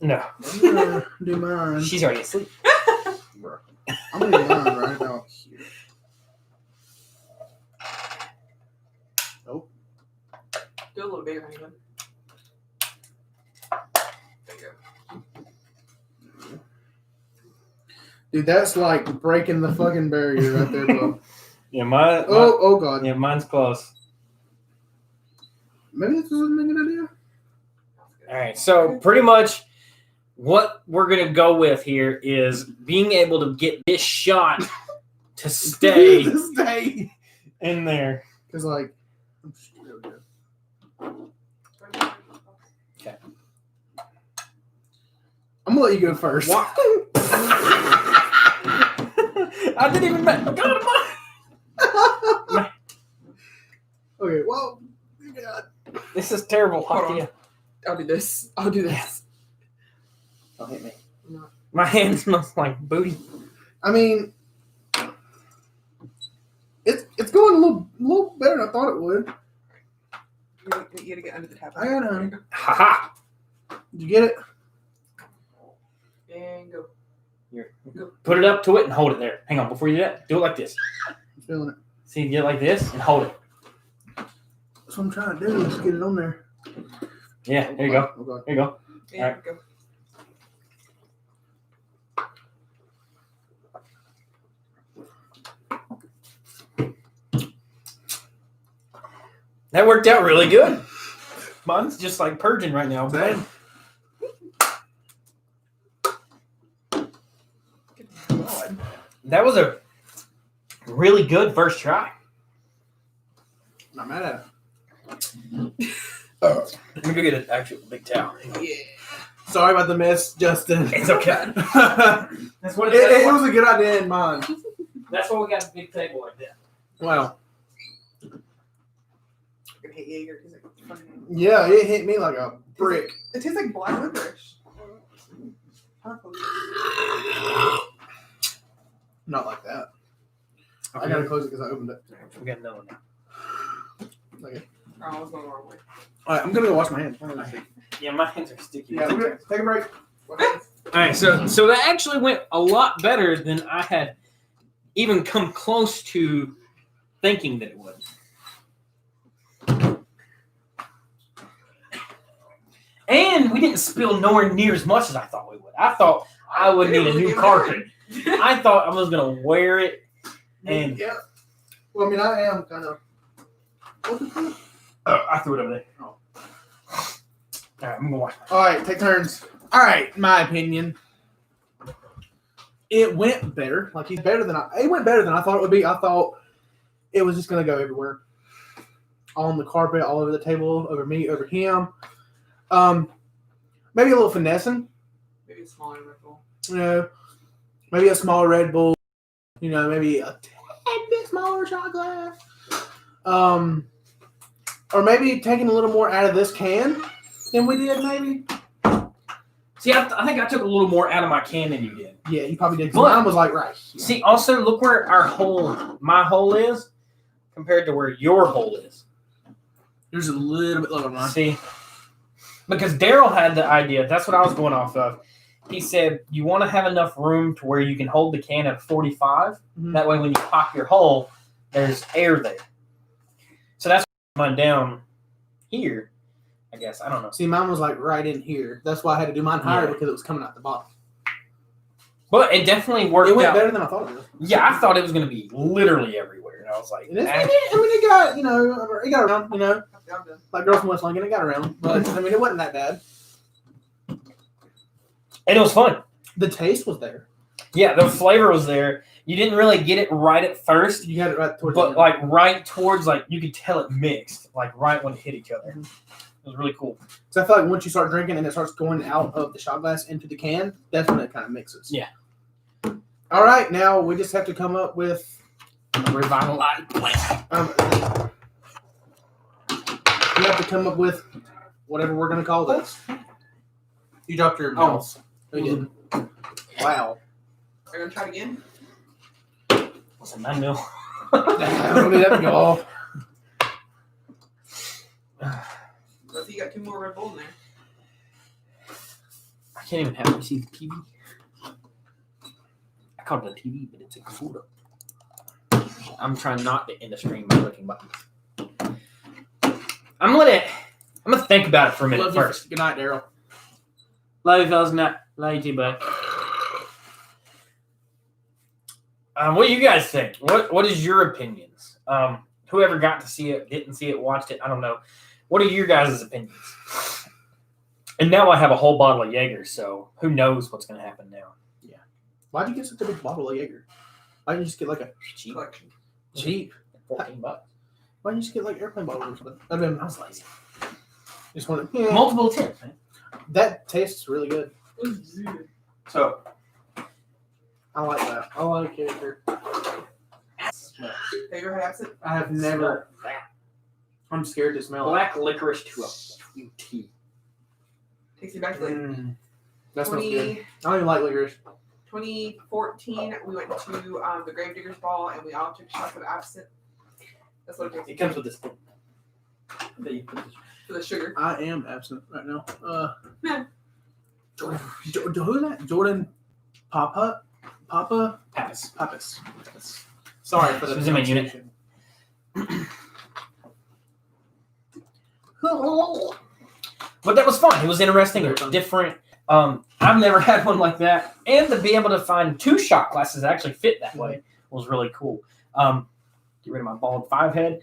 No. I'm gonna do mine. She's already asleep. I'm gonna do mine right about here. Nope. Do a little bigger, honey. There you go. Dude, that's like breaking the fucking barrier right there, bro. Yeah, mine. Oh god. Yeah, mine's close. Maybe this isn't a good idea. All right, so pretty much what we're going to go with here is being able to get this shot to stay in there. Because, like, Okay. I'm going to let you go first. What? I didn't even go to mine. Okay, well, God. This is terrible. Hold on. I'll do this. I'll do this. Don't hit me. No. My hand smells like booty. I mean, it's going a little better than I thought it would. You gotta get under the tap. I got it. Ha-ha. Did you get it? And go. Here. Put it up to it and hold it there. Hang on, before you do that, do it like this. I'm feeling it. See, you get it like this and hold it. That's what I'm trying to do. Just get it on there. Yeah, there you go. Oh, God. There you go. And Alright. go. That worked out really good. Mine's just like purging right now. Same. God. That was a really good first try. Not mad at it. Let me go get an actual big towel. Yeah. Sorry about the mess, Justin. It's okay. That's what It was a good idea in mind. That's why we got a big table like that. Wow. I hate Jaeger because it's fucking. Yeah, it hit me like a brick. It tastes like black licorice. Not like that. Okay. I gotta close it because I opened it. We got another one. Okay. Oh, I was going the wrong way. All right, I'm gonna go wash my hands. Yeah, my hands are sticky. Yeah, we're gonna take a break. All right, so that actually went a lot better than I had even come close to thinking that it would. And we didn't spill nowhere near as much as I thought we would. I thought I would need a new carpet. I thought I was gonna wear it, and yeah. Well, I mean, I am kind of. I threw it over there. Oh. All right, I'm gonna wash. All right, take turns. All right, my opinion. It went better. Like it went better than I thought it would be. I thought it was just gonna go everywhere, on the carpet, all over the table, over me, over him. Maybe a little finessing. Maybe a smaller Red Bull. You know, maybe a smaller Red Bull. You know, maybe a tad bit smaller shot glass. Or maybe taking a little more out of this can than we did, maybe. See, I think I took a little more out of my can than you did. Yeah, you probably did. But- Mine was like right here. See, also look where my hole is compared to where your hole is. There's a little bit lower than mine. See, because Daryl had the idea. That's what I was going off of. He said you want to have enough room to where you can hold the can at 45. Mhm. That way, when you pop your hole, there's air there. So that's mine down here. I guess I don't know. See, mine was like right in here. That's why I had to do mine higher Yeah. because it was coming out the bottom. But it definitely worked It went out. better than I thought it would. Yeah, I thought it was going to be literally everywhere, and I was like, It is. It got, it got around, I'm done. like Girls from West Lincoln, it got around. But, I mean, it wasn't that bad. and it was fun. The taste was there. Yeah, the flavor was there. You didn't really get it right at first, You got it right towards the but end. like right towards, like you could tell it mixed, like right when it hit each other. It was really cool. So I feel like once you start drinking and it starts going out of the shot glass into the can, that's when it kind of mixes. Yeah. All right, now we just have to come up with Revitalized plan. we have to come up with whatever we're gonna call this. You dropped your mouse. No, you didn't. Wow. Are you going to try it again? Listen, I know. Don't need that to go off. Let's see, you got 2 more Red Bull in there. I can't even have you see the TV. I call it a TV, but it's a computer. I'm trying not to end the stream by clicking buttons. I'm gonna think about it for a minute Love you. first. Good night, Daryl. Love you, fellas. Not love you, bud. What do you guys think? What is your opinions? Whoever got to see it, didn't see it, watched it, I don't know. What are your guys' opinions? And now I have a whole bottle of Jaeger, so who knows what's going to happen now? Why'd you get such a big bottle of Jaeger? Why didn't you just get like a Cheap. Collection. cheap? $14. Why didn't you just get like airplane bottles or something? I mean, I was lazy. just want Multiple attempts, man. that tastes really good. So, I like that. I like Jaeger. Have you ever had absinthe? I have never. I'm scared to smell black licorice to a tea. Takes you back to like That smells good. 20, I don't even like licorice. 2014. We went to the Gravediggers Ball and we all took shots of absinthe. That's what it tastes It comes with this thing. for the sugar. I am absent right now. Yeah. Who's that? Jordan Papa? Pappas. Pappas. Sorry for the This was in my unit. But that was fun. It was interesting. It was different. I've never had one like that. And to be able to find 2 shot glasses that actually fit that way was really cool. Get rid of my bald 5 head.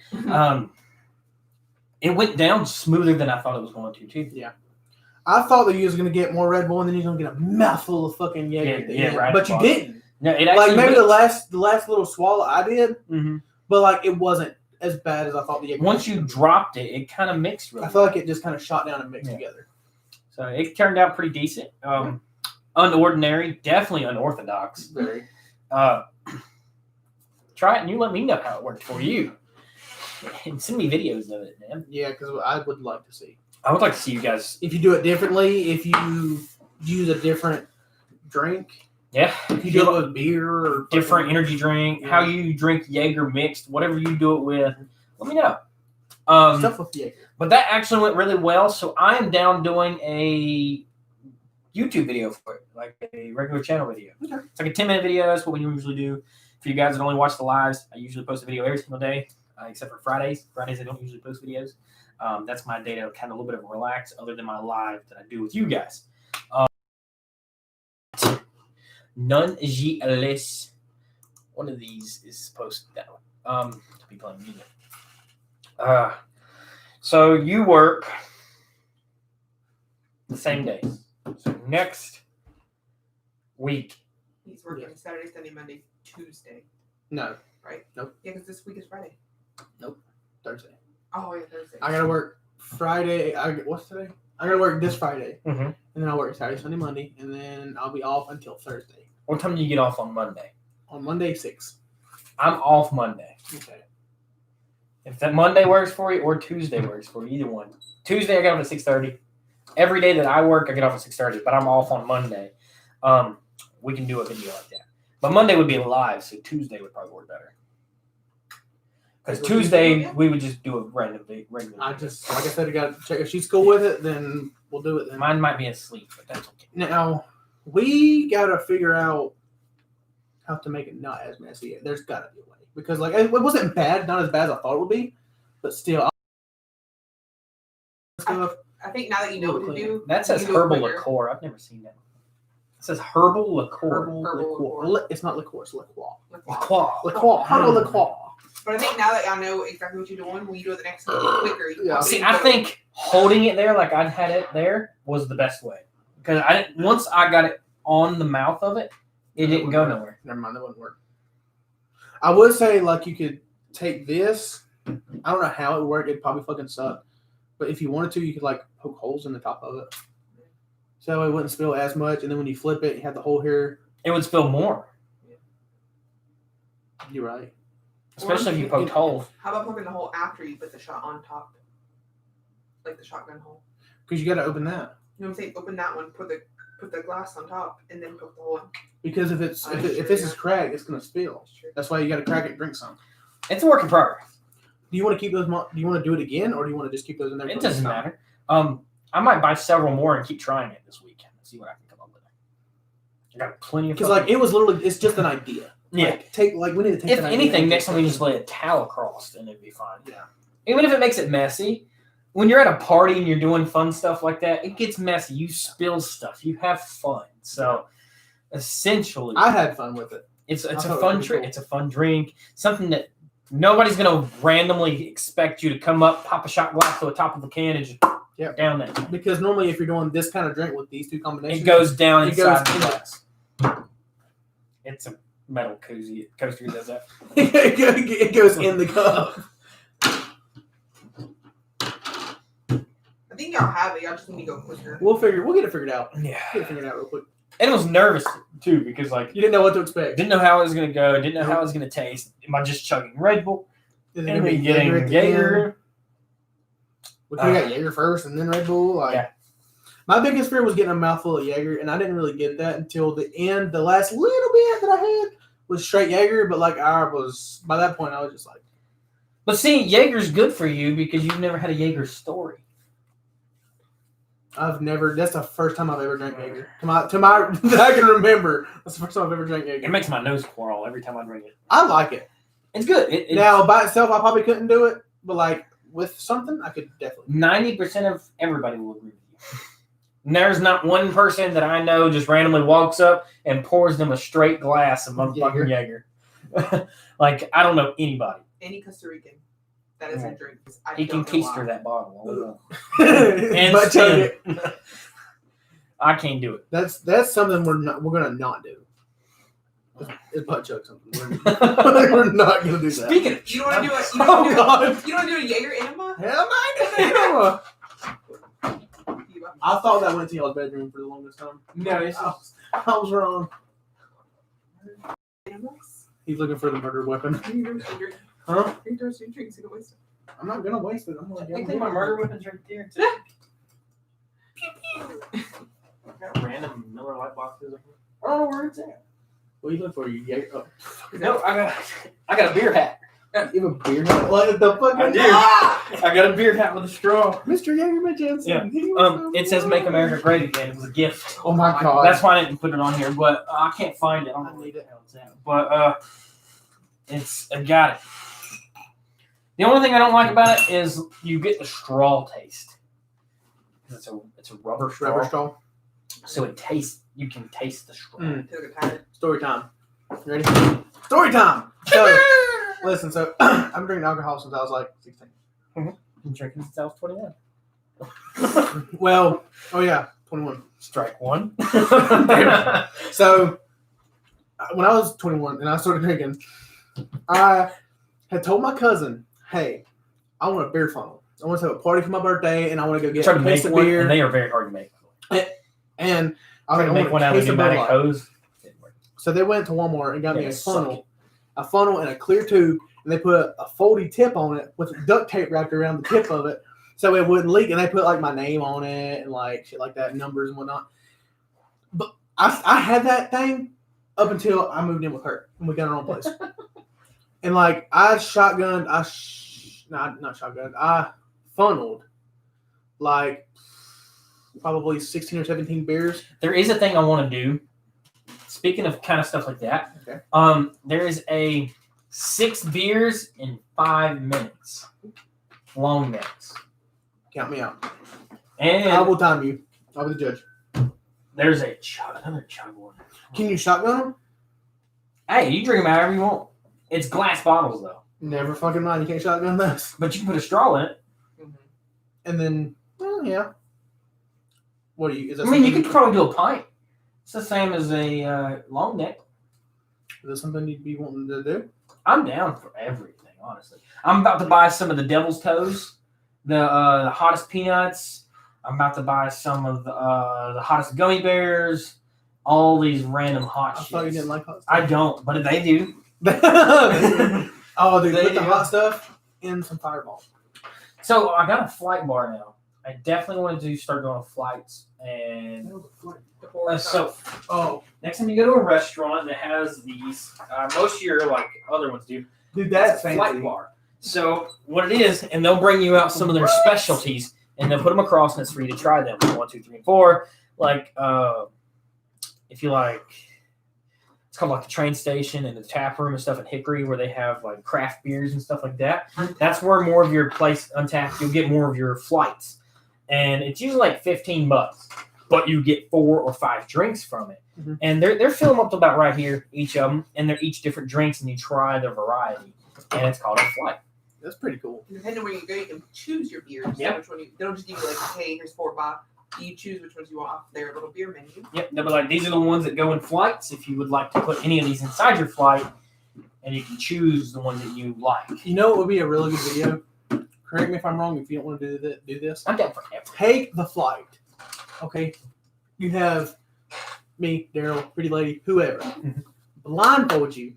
It went down smoother than I thought it was going to, too. Yeah. I thought that you was going to get more Red Bull and then you're going to get a mouthful of fucking Jaeger. Yeah, right. But you didn't. No, it actually Like maybe mixed. the last little swallow I did, Mhm. but like it wasn't as bad as I thought the Jaeger. Once you dropped it, it kind of mixed really I feel like it just kind of shot down and mixed Yeah. together. So it turned out pretty decent. Unordinary, definitely unorthodox. Very. Try it and you let me know how it worked for you. And send me videos of it, man. Yeah, because I would like to see. I would like to see you guys. If you do it differently, if you use a different drink, Yeah. if you do it with beer or Different energy drink, how you drink Jaeger mixed, whatever you do it with, let me know. stuff with Jaeger. But that actually went really well, so I am down doing a YouTube video for it, like a regular channel video. Okay. It's like a 10-minute video. That's what we usually do. For you guys that only watch the lives, I usually post a video every single day, except for Fridays. Fridays I don't usually post videos. That's my day to kind of a little bit of relax, other than my live that I do with you guys. Non-GLS. One of these is supposed to be playing music. So you work the same days. So next week. He's working Saturday, Sunday, Monday, Tuesday. No. Right? Nope. Yeah, because this week is Friday. Thursday. Oh, yeah, Thursday. I gotta work Friday. What's today? I gotta work this Friday, Mm-hmm. and then I'll work Saturday, Sunday, Monday, and then I'll be off until Thursday. What time do you get off on Monday? On Monday, 6. I'm off Monday. Okay. If that Monday works for you or Tuesday works for you, either one. Tuesday I get off at 6:30. Every day that I work, I get off at 6:30, but I'm off on Monday. We can do a video like that. But Monday would be live, so Tuesday would probably work better. Because Tuesday, we would just do a regular I just, like I said, I gotta check if she's cool with it, then we'll do it then. Mine might be asleep, but that's okay. Now, we gotta figure out how to make it not as messy. There's gotta be a way. Because, like, it wasn't bad, not as bad as I thought it would be, but still. I think now that you know what to do. That says you do it herbal quicker. liqueur. I've never seen that. It says herbal liqueur. Herbal Herbal liqueur. It's not liqueur, it's liqueur. Liqueur. Liqueur. Herbal liqueur. But I think now that I know exactly what you're doing, when you do it the next time, quicker. Yeah. See, I think holding it there like I had it there was the best way. Because once I got it on the mouth of it, it didn't go nowhere. Never mind, that wouldn't work. I would say, like, you could take this. I don't know how it would work. It'd probably fucking suck. But if you wanted to, you could, like, poke holes in the top of it. So that way it wouldn't spill as much. And then when you flip it, you have the hole here. It would spill more. You're right. Especially if you poked holes. How about poking the hole after you put the shot on top? Like the shotgun hole. Because you got to open that. You know what I'm saying? Open that one, put the glass on top, and then poke the hole in. Because if this is cracked, it's gonna spill. That's why you got to crack it and drink some. It's a work in progress. Do you want to keep those? Do you want to do it again, or do you want to just keep those in there? It doesn't matter. I might buy several more and keep trying it this weekend and see what I can come up with. I got plenty of. Because like it was literally, it's just an idea. Yeah. Like we need to take. If anything, next time we just lay a towel across and it'd be fine. Yeah. Even if it makes it messy, when you're at a party and you're doing fun stuff like that, it gets messy. You spill stuff. You have fun. So, essentially, I had fun with it. It's a thought it fun was trick. cool. It's a fun drink. Something that nobody's gonna randomly expect you to come up, pop a shot glass to the top of the can, and just down that. Because normally, if you're doing this kind of drink with these two combinations, It goes down It inside goes the in glass. It's a metal coaster that does that. it goes in the cup. I think y'all have it. Y'all just need to go quicker. We'll get it figured out. Yeah. Get it figured out real quick. And I was nervous too because like You didn't know what to expect. didn't know how it was gonna go, didn't know how it was gonna taste. Am I just chugging Red Bull? Is it And gonna we be getting Jaeger at the end? Jaeger. We could have got Jaeger first and then Red Bull. Like, Yeah. My biggest fear was getting a mouthful of Jaeger, and I didn't really get that until the end. The last little bit that I had was straight Jaeger, but like by that point, I was just like, But see, Jaeger's good for you because you've never had a Jaeger story. that's the first time I've ever drank Jaeger. To my that I can remember, that's the first time I've ever drank Jaeger. It makes my nose quarrel every time I drink it. I like it. It's good. Now, by itself, I probably couldn't do it, but like with something, I could definitely. 90% of everybody will agree with you. And there's not one person that I know just randomly walks up and pours them a straight glass of motherfucking Jaeger. Like, I don't know anybody. Any Costa Rican that is a drink. He can keister that bottle. And And spin. spin. I can't do it. That's something we're gonna not do. It's butt chug something. We're not gonna do that. Speaking of, You don't want to do it. Oh God! You don't want to do a Jaeger enema? Hell no! You about me. I thought that went to y'all's bedroom for the longest time. No, it's I was wrong. Animals. He's looking for the murder weapon. You need to drink. Huh? You throw some drinks in the waste. I'm not gonna waste it. I'm gonna I think my murder weapon's right there. Too. Got random Miller Lite boxes. I don't know where it's at. What are you looking for? You yeah. Oh. No, I got a beer hat. You have a beer hat? What the fuck? I do. I got a beer hat with a straw. Mr. Jaeger Jensen. Yeah. It says "Make America Great Again." It was a gift. Oh my god. That's why I didn't put it on here, but I can't find it. I don't know where the hell it's at. But I got it. The only thing I don't like about it is you get the straw taste. It's a rubber straw. Rubber straw. So it tastes. You can taste the straw. Took a time. Story time. You ready? Story time. So, listen. So I've been drinking alcohol since I was like 16. I'm drinking since I was 21. Well, oh yeah, 21. Strike one. So when I was 21 and I started drinking, I had told my cousin, "Hey, I want a beer funnel. I want to have a party for my birthday, and I want to go get Try to a make case of one, beer." and they are very hard to make. And I Try was to like, make one out of a pneumatic hose. So they went to Walmart and got me Yeah, a suck funnel and a clear tube, and they put a foldy tip on it with duct tape wrapped around the tip of it so it wouldn't leak. And they put like my name on it and like shit like that, numbers and whatnot. But I had that thing up until I moved in with her and we got our own place. And like I shotgunned, I funneled like probably 16 or 17 beers. There is a thing I want to do. Speaking of kind of stuff like that, Okay. There is a 6 beers in 5 minutes long necks. Count me out. And I will time you. I'll be the judge. there's another chug one. Can you shotgun them? Hey, you drink them however you want. It's glass bottles though, Never fucking mind. You can't shotgun those. but you can put a straw in it. And then, well, yeah. What do you? Is that I mean, you something could probably do a pint. It's the same as a long neck. Is that something you'd be wanting to do? I'm down for everything, honestly. I'm about to buy some of the Devil's Toes, the hottest peanuts. I'm about to buy some of the hottest gummy bears. All these random hot I shit. thought you didn't like hot I stuff. don't, but they do. Oh, dude, There put the you hot go. stuff in some Fireball. So I got a flight bar now. I definitely want to start going on flights. And so Oh, next time you go to a restaurant that has these, most of your like other ones do. dude, that's a flight fancy. bar. So what it is, and they'll bring you out some of their specialties, and they'll put them across, and it's for you to try them. 1, 2, 3, and 4. Like if you like, it's called like the train station and the tap room and stuff at Hickory, where they have like craft beers and stuff like that. That's where more of your place Untapped. You'll get more of your flights, and it's usually like $15, but you get 4 or 5 drinks from it. Mm-hmm. And they're filling up to about right here, each of them, and they're each different drinks, and you try their variety, and it's called a flight. That's pretty cool. Depending on where you go, you can choose your beers. Yep. So which one they don't just give you like, hey, here's 4 buy. You choose which ones you want off their little beer menu. Yep, they'll be like, these are the ones that go in flights. If you would like to put any of these inside your flight, and you can choose the one that you like. You know what would be a really good video? Correct me if I'm wrong if you don't want to do this. I'm down for everything. Take the flight. Okay? You have me, Daryl, pretty lady, whoever. Blindfold you.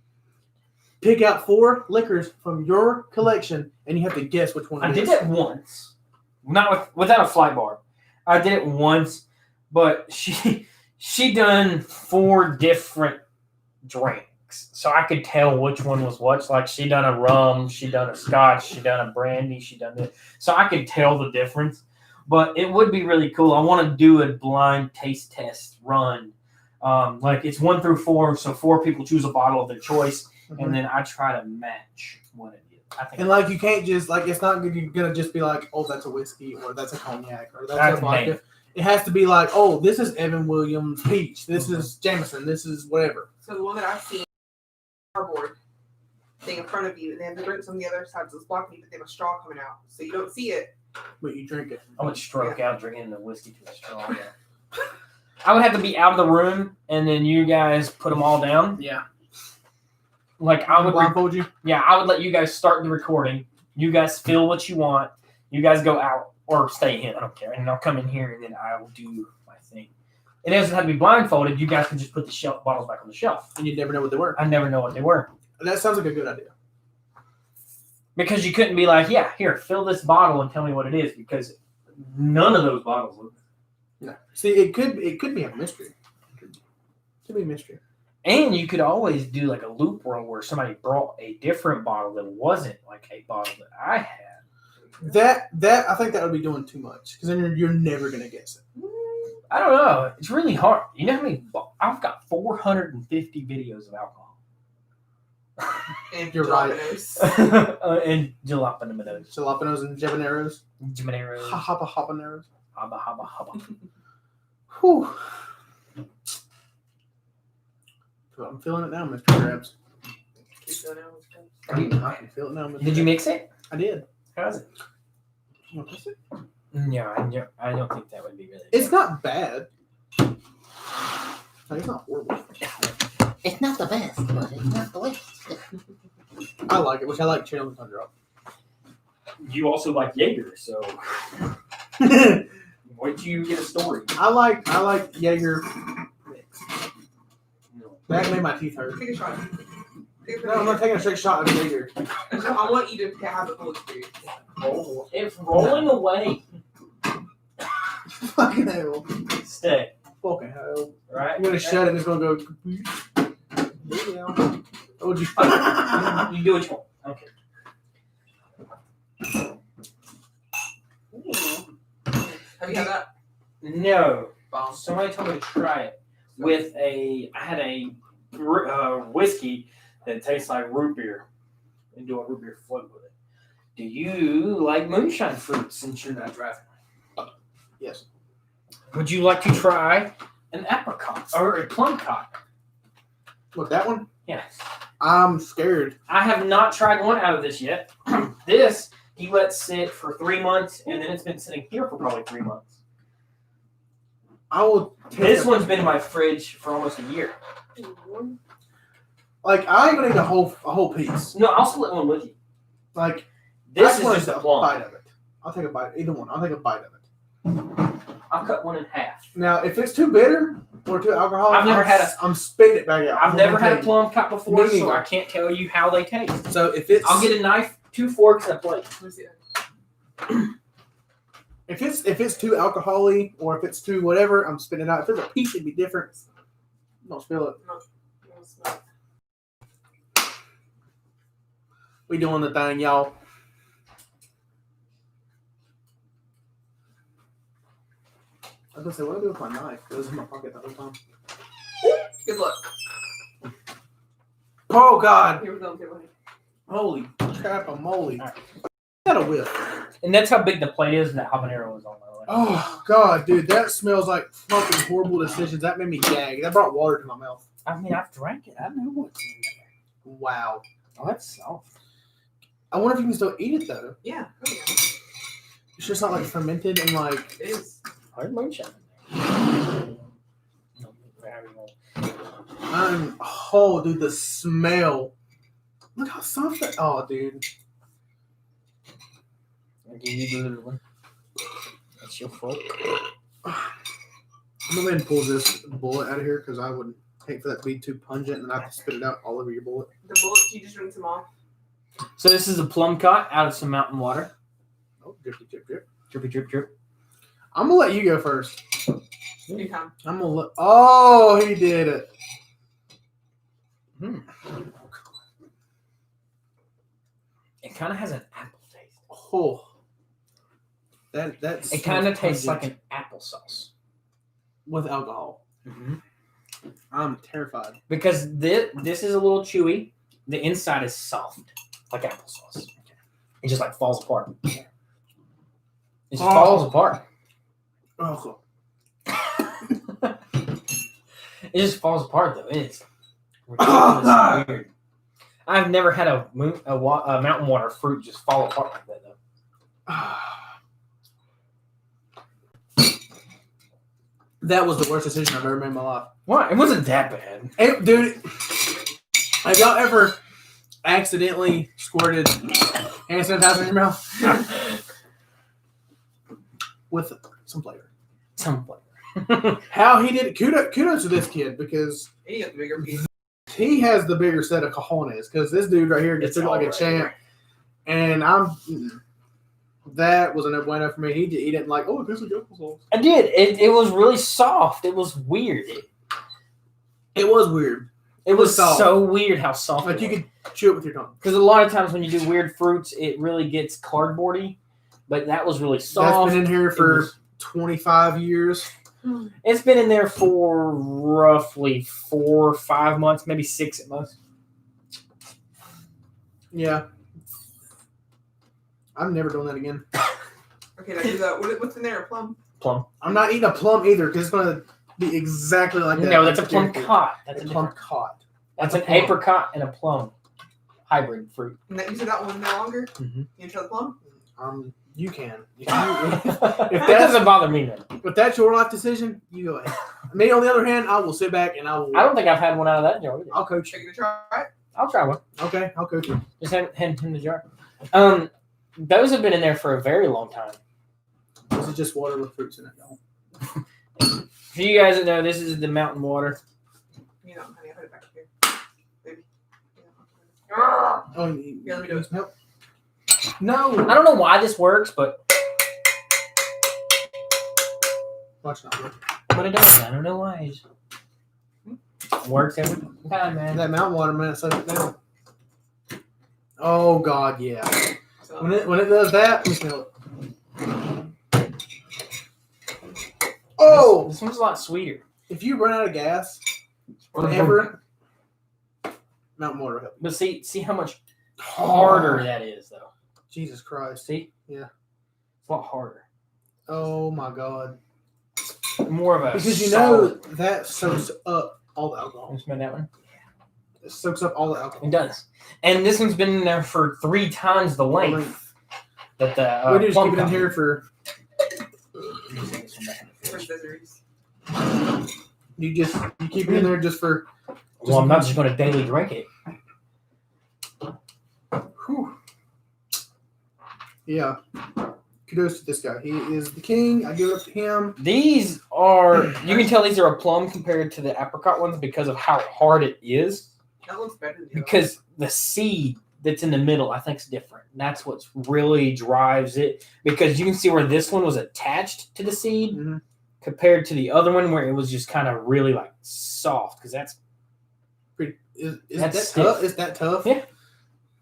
Pick out 4 liquors from your collection, and you have to guess which one it I is. did that once, not without a flight bar. I did it once, but she done 4 different drinks, so I could tell which one was what. Like she done a rum, she done a scotch, she done a brandy, she done this, so I could tell the difference. But it would be really cool. I want to do a blind taste test run. Like it's 1 through 4, so 4 people choose a bottle of their choice, and then I try to match what it is. I think And like you can't just like it's not you're gonna just be like, oh, that's a whiskey or that's a cognac or that's a vodka. name. It has to be like, oh, this is Evan Williams peach, this is Jameson, this is whatever. So the one that I've seen, cardboard thing in front of you, and they have the drinks on the other side, so it's blocking you, but they have a straw coming out, so you don't see it. But you drink it. I would stroke out drinking the whiskey to a straw. Yeah. I would have to be out of the room, and then you guys put them all down. Yeah. Like I would, blindfold you. I would let you guys start the recording. You guys feel what you want. You guys go out or stay in. I don't care. And I'll come in here and then I will do my thing. It doesn't have to be blindfolded. You guys can just put the bottles back on the shelf. And you never know what they were. I never know what they were. That sounds like a good idea. Because you couldn't be like, yeah, here, fill this bottle and tell me what it is, because none of those bottles look. No. See, it could be a mystery. It could be a mystery. And you could always do like a loop roll where somebody brought a different bottle that wasn't like a bottle that I had. That I think that would be doing too much, because then you're never gonna guess it. I don't know. It's really hard. You know how many? I've got 450 videos of alcohol. And You're right. And jalapenos. Jalapenos and habaneros. Habaneros. Habaneros. Haba. Whew. I'm feeling it now, Mr. Krabs. I can feel it now, Mr. Did you mix it? I did. How's it? You want to taste it? No, I don't think that would be really. It's not bad. Like, it's not horrible. It's not the best, but it's not delicious. I like it, which I like cherry on drop. You also like Jaeger, so why'd you get a story? I like Jaeger mix. That made my teeth hurt. Take a shot. No, I'm not taking a straight shot of Jaeger. I want you to have the full experience. Oh, it's rolling away. Fucking hell. Stay. Fucking hell. Right? I'm gonna shut it and it's gonna go. Yeah. Told you. You do what you want. Okay. Have you had that? No. Bomb. Somebody told me to try it with I had a whiskey that tastes like root beer and do a root beer float with it. Do you like moonshine fruit since you're not driving? Yes. Would you like to try an apricot or a plum cot? What, that one? Yes. I'm scared. I have not tried one out of this yet. This he let sit for 3 months, and then it's been sitting here for probably 3 months. I will. This one's been in my fridge for almost a year. Like, I ain't gonna eat a whole piece. No, I'll split one with you. Like, This I is want just a a plum. bite of it. I'll take a bite. Either one. I'll take a bite of it. I'll cut one in half. Now, if it's too bitter or too alcoholic, I've never had I'm spitting it back out. I've never had a plum cut before, Me so neither. I can't tell you how they taste. So if it's, I'll get a knife, 2 forks, and a plate. Let me see that. if it's too alcoholic or if it's too whatever, I'm spitting it out. If it's a peach, it'd be different. Don't spill it. No, smell. We doing the thing, y'all. I was gonna say, what do I do with my knife? It was in my pocket the whole time. Good luck. Oh God! Here we go. Here we go. Holy crap! I'm moly. All right. Got a whiff. And that's how big the plate is, and that habanero is on my way. Oh God, dude, that smells like fucking horrible decisions. That made me gag. That brought water to my mouth. I mean, I've drank it. I know what's in there. Wow. Oh, that's soft. I wonder if you can still eat it though. Yeah. Oh, yeah. It's just not like fermented and like. It is. Hard moonshine in there. No, very well. Oh, dude, the smell. Look how soft that. Oh, dude. I'll give you the little one. That's your fault. I'm gonna go ahead and pull this bullet out of here because I would hate for that to be too pungent and I have to spit it out all over your bullet. The bullets, you just rinse them off. So this is a plum cot out of some mountain water. Oh, drippy, drip, drip. Drippy, drip, drip. I'm gonna let you go first. Anytime. I'm gonna let. Oh, he did it. It kind of has an apple taste. Oh, that's. It kind of tastes like an applesauce. with alcohol. Mm-hmm. I'm terrified. Because this is a little chewy. The inside is soft, like applesauce. It just like falls apart. It just falls apart. Oh, It just falls apart though. It's ridiculous weird. I've never had a mountain water fruit just fall apart like that though. that was the worst decision I've ever made in my life. What? It wasn't that bad. Hey, dude, have y'all ever accidentally squirted hand sanitizer in your mouth? with some flavor. Some flavor. How he did it, kudos to this kid because He got the bigger piece. he has the bigger set of cojones because this dude right here just took it like a champ. And that was a no bueno for me. He didn't like, oh, this is applesauce. I did. It was really soft. It was weird. It was weird. It was soft. so weird how soft Like it you was. could chew it with your tongue. Because a lot of times when you do weird fruits, it really gets cardboardy. But that was really soft. That's been in here for 25 years. It's been in there for roughly 4 or 5 months, maybe 6 at most. Yeah. I'm never doing that again. Okay, now do that. What's in there? A plum? Plum. I'm not eating a plum either because it's going to be exactly like that. No, that's a plum cot. That's a a plum different. cot. That's an plum. apricot and a plum hybrid fruit. And you said that one's no longer? Mhm. You try the plum? You can. If That that's- doesn't bother me then. If that's your life decision, you go ahead. Me, on the other hand, I will sit back and I will. I don't think I've had one out of that jar either. I'll coach Are you. you gonna try it? I'll try one. Okay, I'll coach you. Just hand him the jar. Those have been in there for a very long time. This is just water with fruits in it, y'all. For you guys that know, this is the mountain water. You know, honey, I put it back here. Baby. Oh, Yeah, let me do it. Nope. No. I don't know why this works, but Watch not work. it does. I don't know why. It works every time, man. That mountain water, man, it's so down. Oh God, yeah. So, When it does that, you smell it. Oh, This one's a lot sweeter. if you run out of gas, whenever, mountain water will help But see how much you. harder that is, though. Jesus Christ. See? Yeah. It's a lot harder. Oh my God. More of a Because you know solid. that soaks up all the alcohol. You smell that one? It soaks up all the alcohol. It does. And this one's been in there for 3 times the length that the We just plum keep it in company- here for. for scissors. You keep it in there just for. Well, I'm not just going to daily drink it. Whew. Yeah. Kudos to this guy. He is the king. I give it up to him. These are, you can tell these are a plum compared to the apricot ones because of how hard it is. That looks better than the other Because the seed that's in the middle, I think, is different. That's what really drives it. Because you can see where this one was attached to the seed Mhm. compared to the other one where it was just kind of really like soft. Because that's Pretty. Is That's that stiff. tough? Is that tough? Yeah.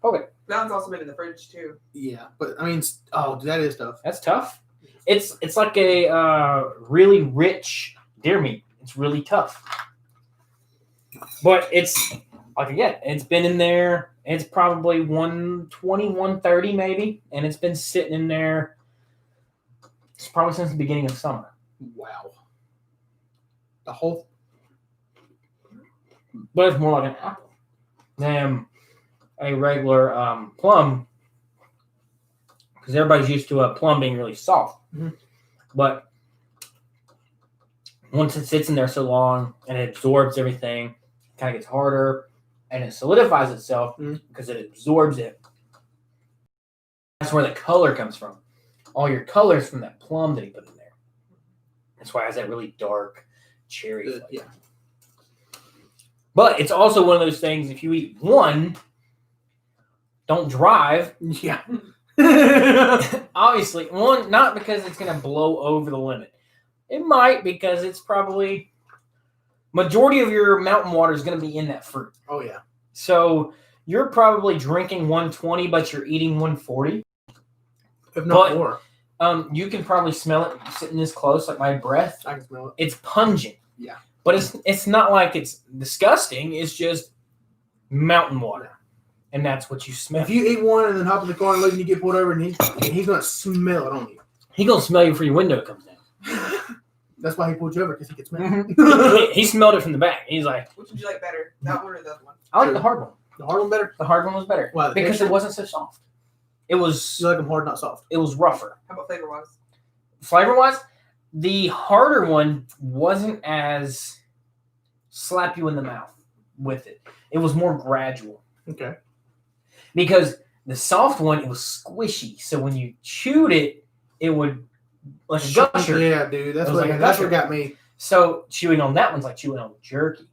Okay. That one's also been in the fridge too. Yeah, but I mean, that is tough. That's tough. It's like a really rich deer meat. It's really tough. But it's like again, it's been in there. It's probably 120, 130 maybe, and it's been sitting in there. It's probably since the beginning of summer. Wow. The whole. But it's more like an apple than a regular plum, because everybody's used to a plum being really soft. Mhm. But once it sits in there so long and it absorbs everything, it kind of gets harder and it solidifies itself Mhm. because it absorbs it. That's where the color comes from. All your colors from that plum that he put in there. That's why it has that really dark cherry flavor. Yeah. But it's also one of those things, if you eat one, don't drive. Yeah. Obviously, one, not because it's going to blow over the limit. It might, because it's probably majority of your mountain water is going to be in that fruit. Oh yeah. So you're probably drinking 120, but you're eating 140. If not But- more, You can probably smell it sitting this close, like my breath. I can smell it. It's pungent. Yeah. But it's not like it's disgusting. It's just mountain water. And that's what you smell. If you eat one and then hop in the car and look and you get pulled over and he's gonna smell it on you. He gonna smell you before your window comes down. That's why he pulled you over because he can smell it. he smelled it from the back. He's like, Which would you like better? That one or the other one? I like the hard one. The hard one better. The hard one was better Why? The because texture? it wasn't so soft. It was You like them hard, not soft. it was rougher. How about flavor wise? Flavor wise, the harder one wasn't as slap you in the mouth with it. It was more gradual Okay. because the soft one, it was squishy. So when you chewed it, it would like a gusher. Yeah, dude. That's It was what like a that's gusher. what got me. So chewing on that one's like chewing on jerky.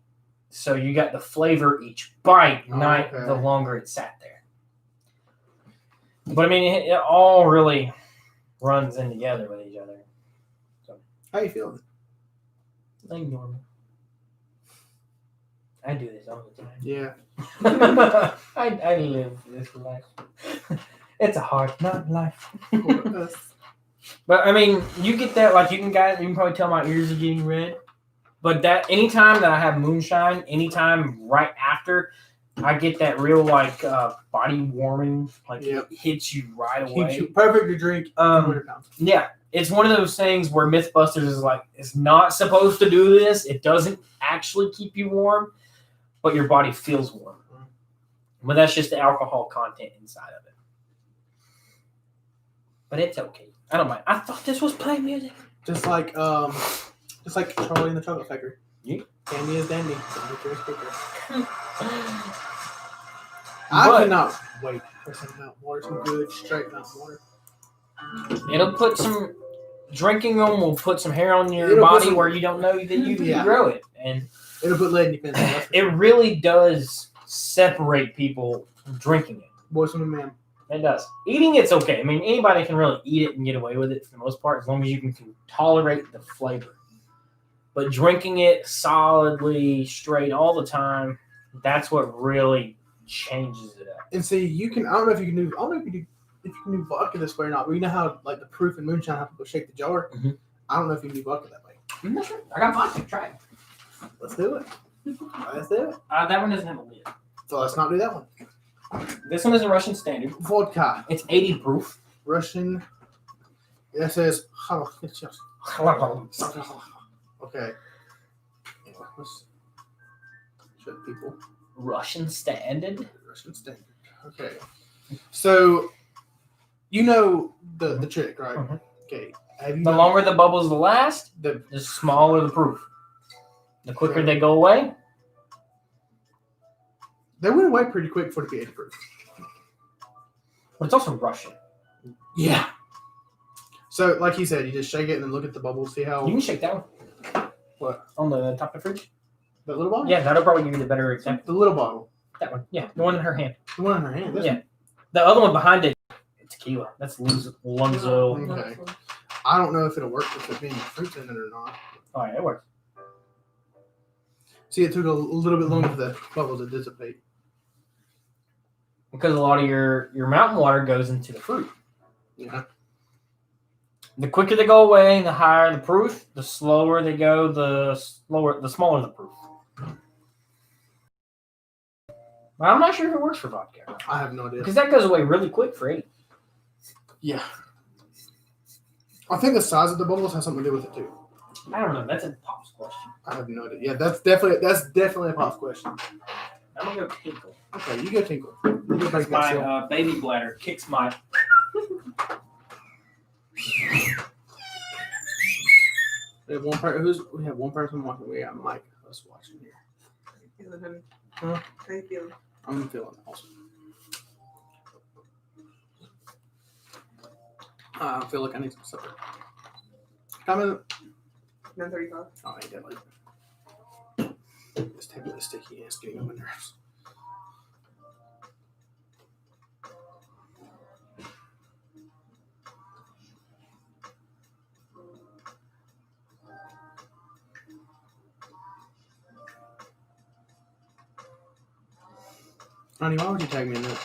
So you got the flavor each bite, not okay. the longer it sat there. But I mean, it all really runs in together with each other. How you feeling? Like normal. I do this all the time. Yeah. I live this life. It's a hard knock life. But I mean, you get that, like you can probably tell my ears are getting red. But that anytime that I have moonshine, anytime right after, I get that real like body warming, like Yep. it hits you right Keeps away. you perfect to drink. Yeah, it's one of those things where Mythbusters is like, it's not supposed to do this. It doesn't actually keep you warm, but your body feels warm. But that's just the alcohol content inside of it. But it's okay. I don't mind. I thought this was play music. Just like Charlie and the Chocolate Factory. Yeah. Candy is dandy. I But- cannot wait for some mountain water, some good straight mountain water. It'll put some drinking them will put some hair on your It'll put body some- where you don't know that you Yeah. can grow it, and It'll put lead in your pencil. That's for it sure. really does separate people from drinking it. Boys and men. It does. Eating it's okay. I mean, anybody can really eat it and get away with it for the most part, as long as you can tolerate the flavor. But drinking it solidly, straight all the time, that's what really changes it up. And see, you can. I don't know if you can do. I don't know if you can do vodka this way or not. But you know how like the proof and moonshine have to go shake the jar. Mhm. I don't know if you can do vodka that way. I'm not sure. I got vodka. Try it. Let's do it. Let's do it. That one doesn't have a lid. So let's not do that one. This one is a Russian standard. Vodka. It's 80 proof. Russian. It says. Okay. Let's show people. Russian standard. Russian standard. Okay. So, you know the trick, right? Mhm. Okay. Have you The done longer the bubbles last, the the smaller the proof. The quicker they go away. They went away pretty quick for the 80 proof. But it's also Russian. Yeah. So, like he said, you just shake it and then look at the bubbles, see how You can shake that one. What? On the top of the fridge? the little bottle. Yeah, that'll probably give you the better example. The little bottle. That one. Yeah, the one in her hand. The one in her hand. This Yeah. The other one behind it, tequila. That's Lunzo. Okay. I don't know if it'll work with it being fruit in it or not. Oh, yeah, it works. See, it took a little bit longer for the bubbles to dissipate. Because a lot of your mountain water goes into the fruit. Yeah. The quicker they go away, the higher the proof. The slower they go, the smaller the proof. But I'm not sure if it works for vodka. I have no idea. Because that goes away really quick for 80. Yeah. I think the size of the bubbles has something to do with it too. I don't know. That's a pops question. I have no idea. Yeah, that's definitely a pop question. I'm going to go tinkle. Okay, you go tinkle. You go break that seal. My baby bladder kicks my... We have one person watching. We got Mike us watching here. Feeling him. Huh? How you feeling? I'm feeling awesome. I feel like I need some supper. Come in. 9:35. Oh, I ain't that late. This table is sticky and it's getting on my nerves. Honey, why would you tag me in that?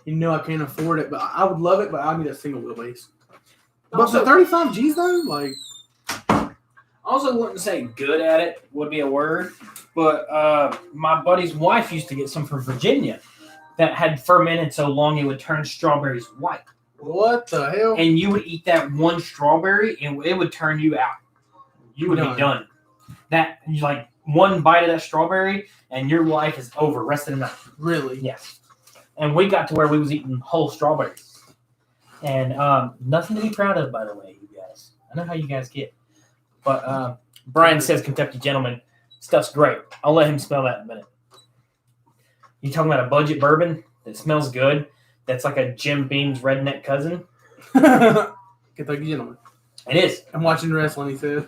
You know I can't afford it, but I would love it, but I need a single wheelbase. But Also- the 35 G's though, like, I also wouldn't say good at it would be a word, but my buddy's wife used to get some from Virginia that had fermented so long it would turn strawberries white. what the hell? And you would eat that one strawberry and it would turn you out. You would Done. be done. That, like, one bite of that strawberry and your life is over rest of the night. Really? Yes. And we got to where we was eating whole strawberries. And nothing to be proud of, by the way, you guys. I know how you guys get. But Brian says Kentucky Gentleman. Stuff's great. I'll let him smell that in a minute. You talking about a budget bourbon that smells good? That's like a Jim Beam's redneck cousin? Go Kentucky Gentleman. It is. I'm watching wrestling, he said.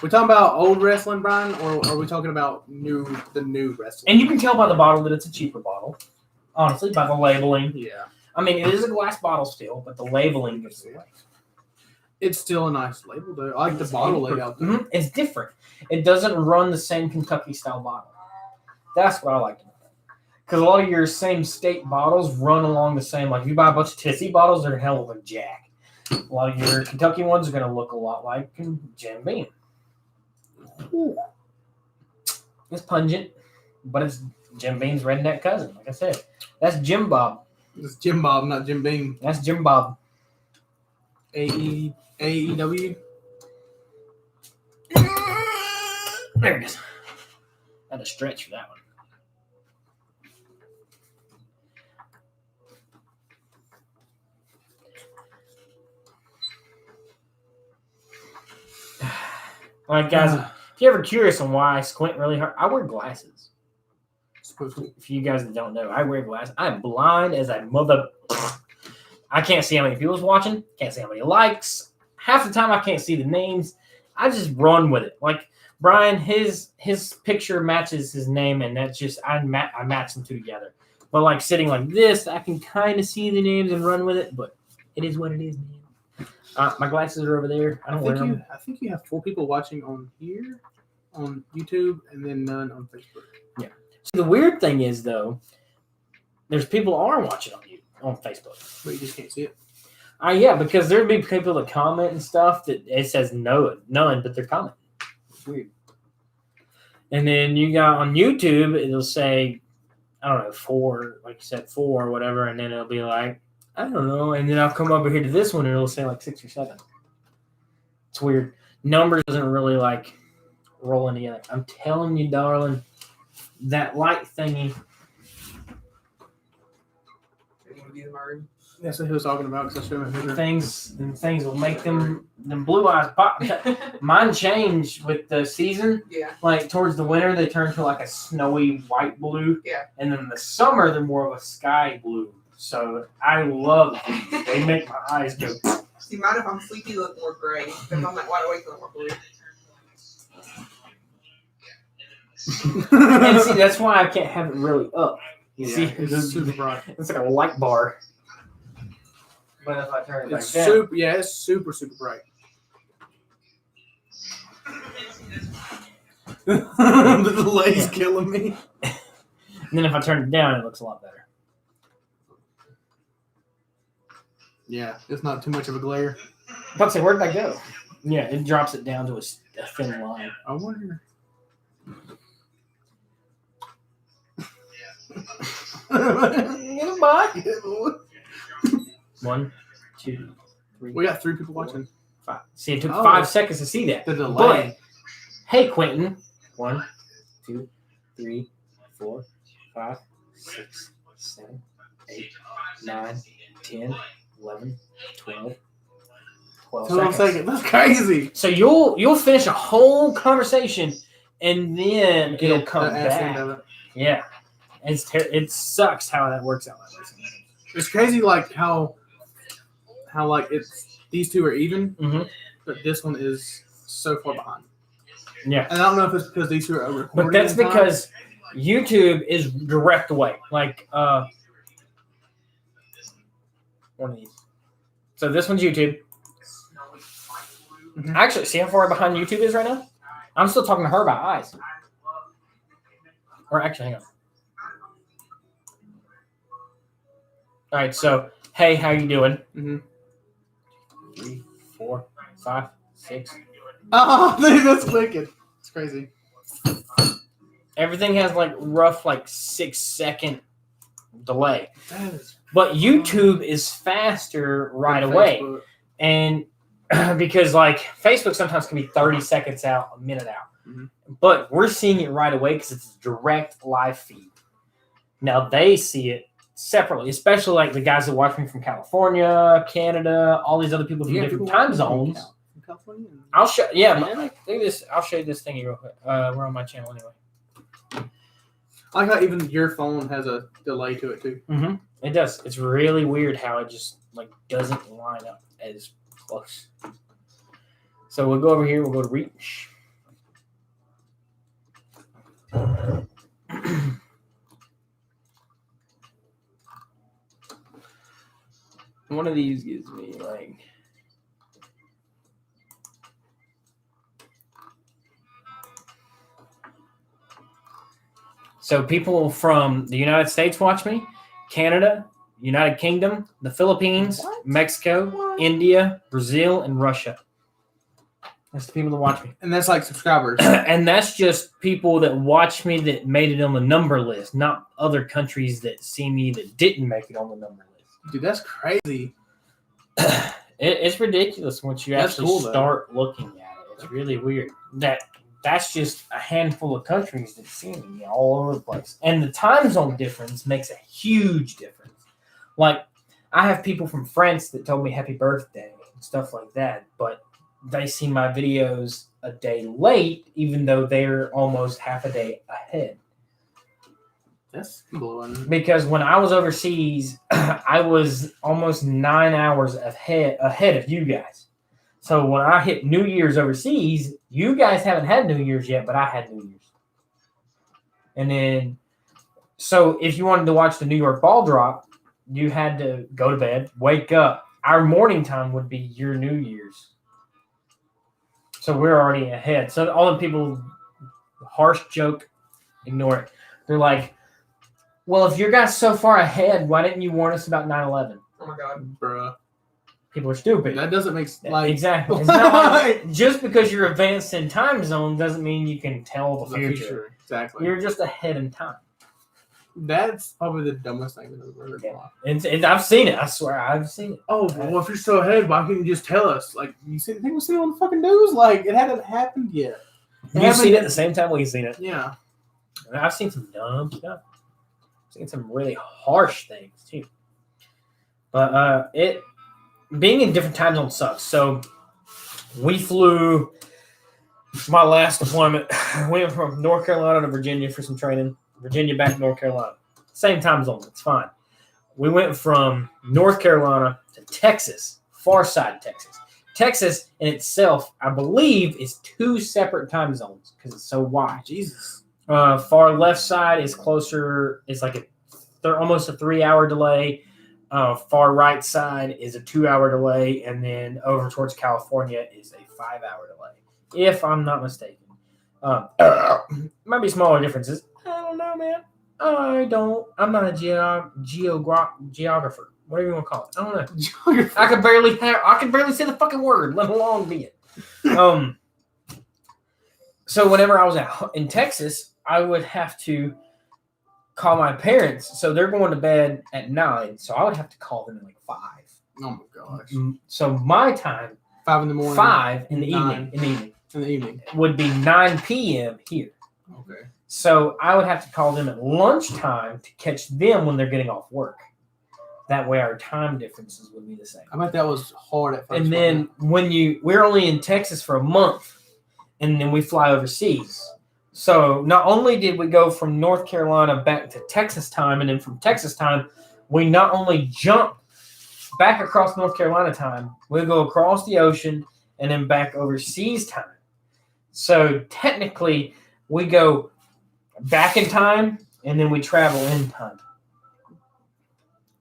We talking about old wrestling, Brian, or are we talking about the new wrestling? And you can tell by the bottle that it's a cheaper bottle. Honestly, by the labeling. Yeah. I mean, it is a glass bottle still, but the labeling gives it away. It's still a nice label, though. I like the bottle layout. Mm-hmm. It's different. It doesn't run the same Kentucky-style bottle. That's what I like about it. Because a lot of your same state bottles run along the same. Like, if you buy a bunch of Tissy bottles, they're hell of a Jack. A lot of your Kentucky ones are going to look a lot like Jim Beam. Ooh. It's pungent, but it's Jim Beam's redneck cousin. Like I said, that's Jim Bob. It's Jim Bob, not Jim Beam. That's Jim Bob. AEW. There it is. Had to stretch for that one. All right, guys. If you're ever curious on why I squint really hard, I wear glasses. Supposed to. If you guys don't know, I wear glasses. I'm blind as a mother. I can't see how many people's watching. Can't see how many likes. Half the time I can't see the names. I just run with it. Like Brian, his picture matches his name, and that's just I match them two together. But like sitting like this, I can kind of see the names and run with it. But it is what it is, man. My glasses are over there. I don't wear them. I think you have 4 people watching on here, on YouTube, and then none on Facebook. Yeah. So the weird thing is, though, there's people are watching on Facebook. But you just can't see it. Yeah, because there'd be people that comment and stuff that it says none, but they're commenting. It's weird. And then you got on YouTube, it'll say, I don't know, 4, like you said, 4 or whatever, and then it'll be like, I don't know. And then I'll come over here to this one, and it'll say like 6 or 7. It's weird. Numbers doesn't really like rolling together. I'm telling you, darling, that light thingy. That's what he was talking about because I showed him a picture. Things will make them blue eyes pop. Mine change with the season. Yeah. Like towards the winter, they turn to like a snowy white blue. Yeah. And then in the summer, they're more of a sky blue. So I love these. They make my eyes go. See, mine if I'm sleepy look more gray. If I'm like wide awake, look more blue. And see, that's why I can't have it really up. You see, it's super bright. It's like a light bar. But if I turn it back It's down, super. Yeah, it's super bright. The delay's killing me. and then if I turn it down, it looks a lot better. Yeah, it's not too much of a glare. I was about to say, where'd that go? Yeah, it drops it down to a thin line. I wonder. One, 2, 3. We got 3 people watching. 5. See, it took 5 seconds to see that. The delay. But, hey, Quentin. 1, 2, 3, 4, 5, 6, 7, 8, 9, 10, 11, 12 seconds. That's crazy. So you'll finish a whole conversation and then it'll come back. Yeah. It sucks how that works out. It's crazy, like how like it's these 2 are even, but this one is so far behind. Yeah, and I don't know if it's because these 2 are recording. But that's because YouTube is direct away. Like one of these. So this one's YouTube. Actually, see how far behind YouTube is right now? I'm still talking to her about eyes. Or actually, hang on. All right, so hey, how you doing? 3, 4, 5, 6. Oh, that's wicked. It's crazy. Everything has like rough 6-second delay. But YouTube is faster right away. And because Facebook sometimes can be 30 seconds out, a minute out. But we're seeing it right away because it's a direct live feed. Now they see it separately, especially the guys that watch me from California, Canada, all these other people from different time zones. California? I'll show. Yeah, man. Look at this. I'll show you this thing real quick. We're on my channel anyway. I like how even your phone has a delay to it too. Mm-hmm. It does. It's really weird how it just like doesn't line up as close. So we'll go over here. We'll go to reach. One of these gives me like. So people from the United States watch me, Canada, United Kingdom, the Philippines, Mexico, India, Brazil, and Russia. That's the people that watch me. And that's like subscribers. And that's just people that watch me that made it on the number list, not other countries that see me that didn't make it on the number list. Dude, that's crazy. It's ridiculous once you That's actually cool, though. start looking at it. It's really weird. That's just a handful of countries that see me all over the place. And the time zone difference makes a huge difference. Like, I have people from France that told me happy birthday and stuff like that, but they see my videos a day late, even though they're almost half a day ahead. That's blowing. Because when I was overseas, I was almost 9 hours ahead of you guys. So when I hit New Year's overseas, you guys haven't had New Year's yet, but I had New Year's. And then, so if you wanted to watch the New York ball drop, you had to go to bed, wake up. Our morning time would be your New Year's. So we're already ahead. So all the people, harsh joke, ignore it. They're like, well, if your guys so far ahead, why didn't you warn us about 9/11? Oh my god. Bruh. People are stupid. That doesn't make like Exactly. It's not like, just because you're advanced in time zone doesn't mean you can tell the future. Exactly. You're just ahead in time. That's probably the dumbest thing I've ever heard. Yeah. And I've seen it. I swear, I've seen it. Oh, well, if you're so ahead, why couldn't you just tell us? Like, you see, people see it on the fucking news. Like, it hadn't happened yet. You've seen it at the same time we've seen it. Yeah. And I've seen some dumb stuff. I've seen some really harsh things too. But being in different time zones sucks. So we flew. My last deployment, we went from North Carolina to Virginia for some training. Virginia back to North Carolina. Same time zone. It's fine. We went from North Carolina to Texas, far side Texas. Texas in itself, I believe, is 2 separate time zones because it's so wide. Jesus. Far left side is closer. It's like almost a 3-hour delay. Far right side is a 2-hour delay, and then over towards California is a 5-hour delay, if I'm not mistaken. Might be smaller differences. I don't know, man. I'm not a geographer. Whatever you want to call it. I don't know. Geography. I could barely say the fucking word, let alone be it. So whenever I was in Texas, I would have to call my parents. So they're going to bed at 9. So I would have to call them at like 5. Oh my gosh. So my time, 5 in the morning. 5 in the 9. evening. In the evening. Would be 9 p.m. here. Okay. So I would have to call them at lunchtime to catch them when they're getting off work. That way our time differences would be the same. I bet that was hard at first. And then we're only in Texas for a month, and then we fly overseas. So not only did we go from North Carolina back to Texas time, and then from Texas time, we not only jump back across North Carolina time, we go across the ocean and then back overseas time. So technically, we go back in time, and then we travel in time.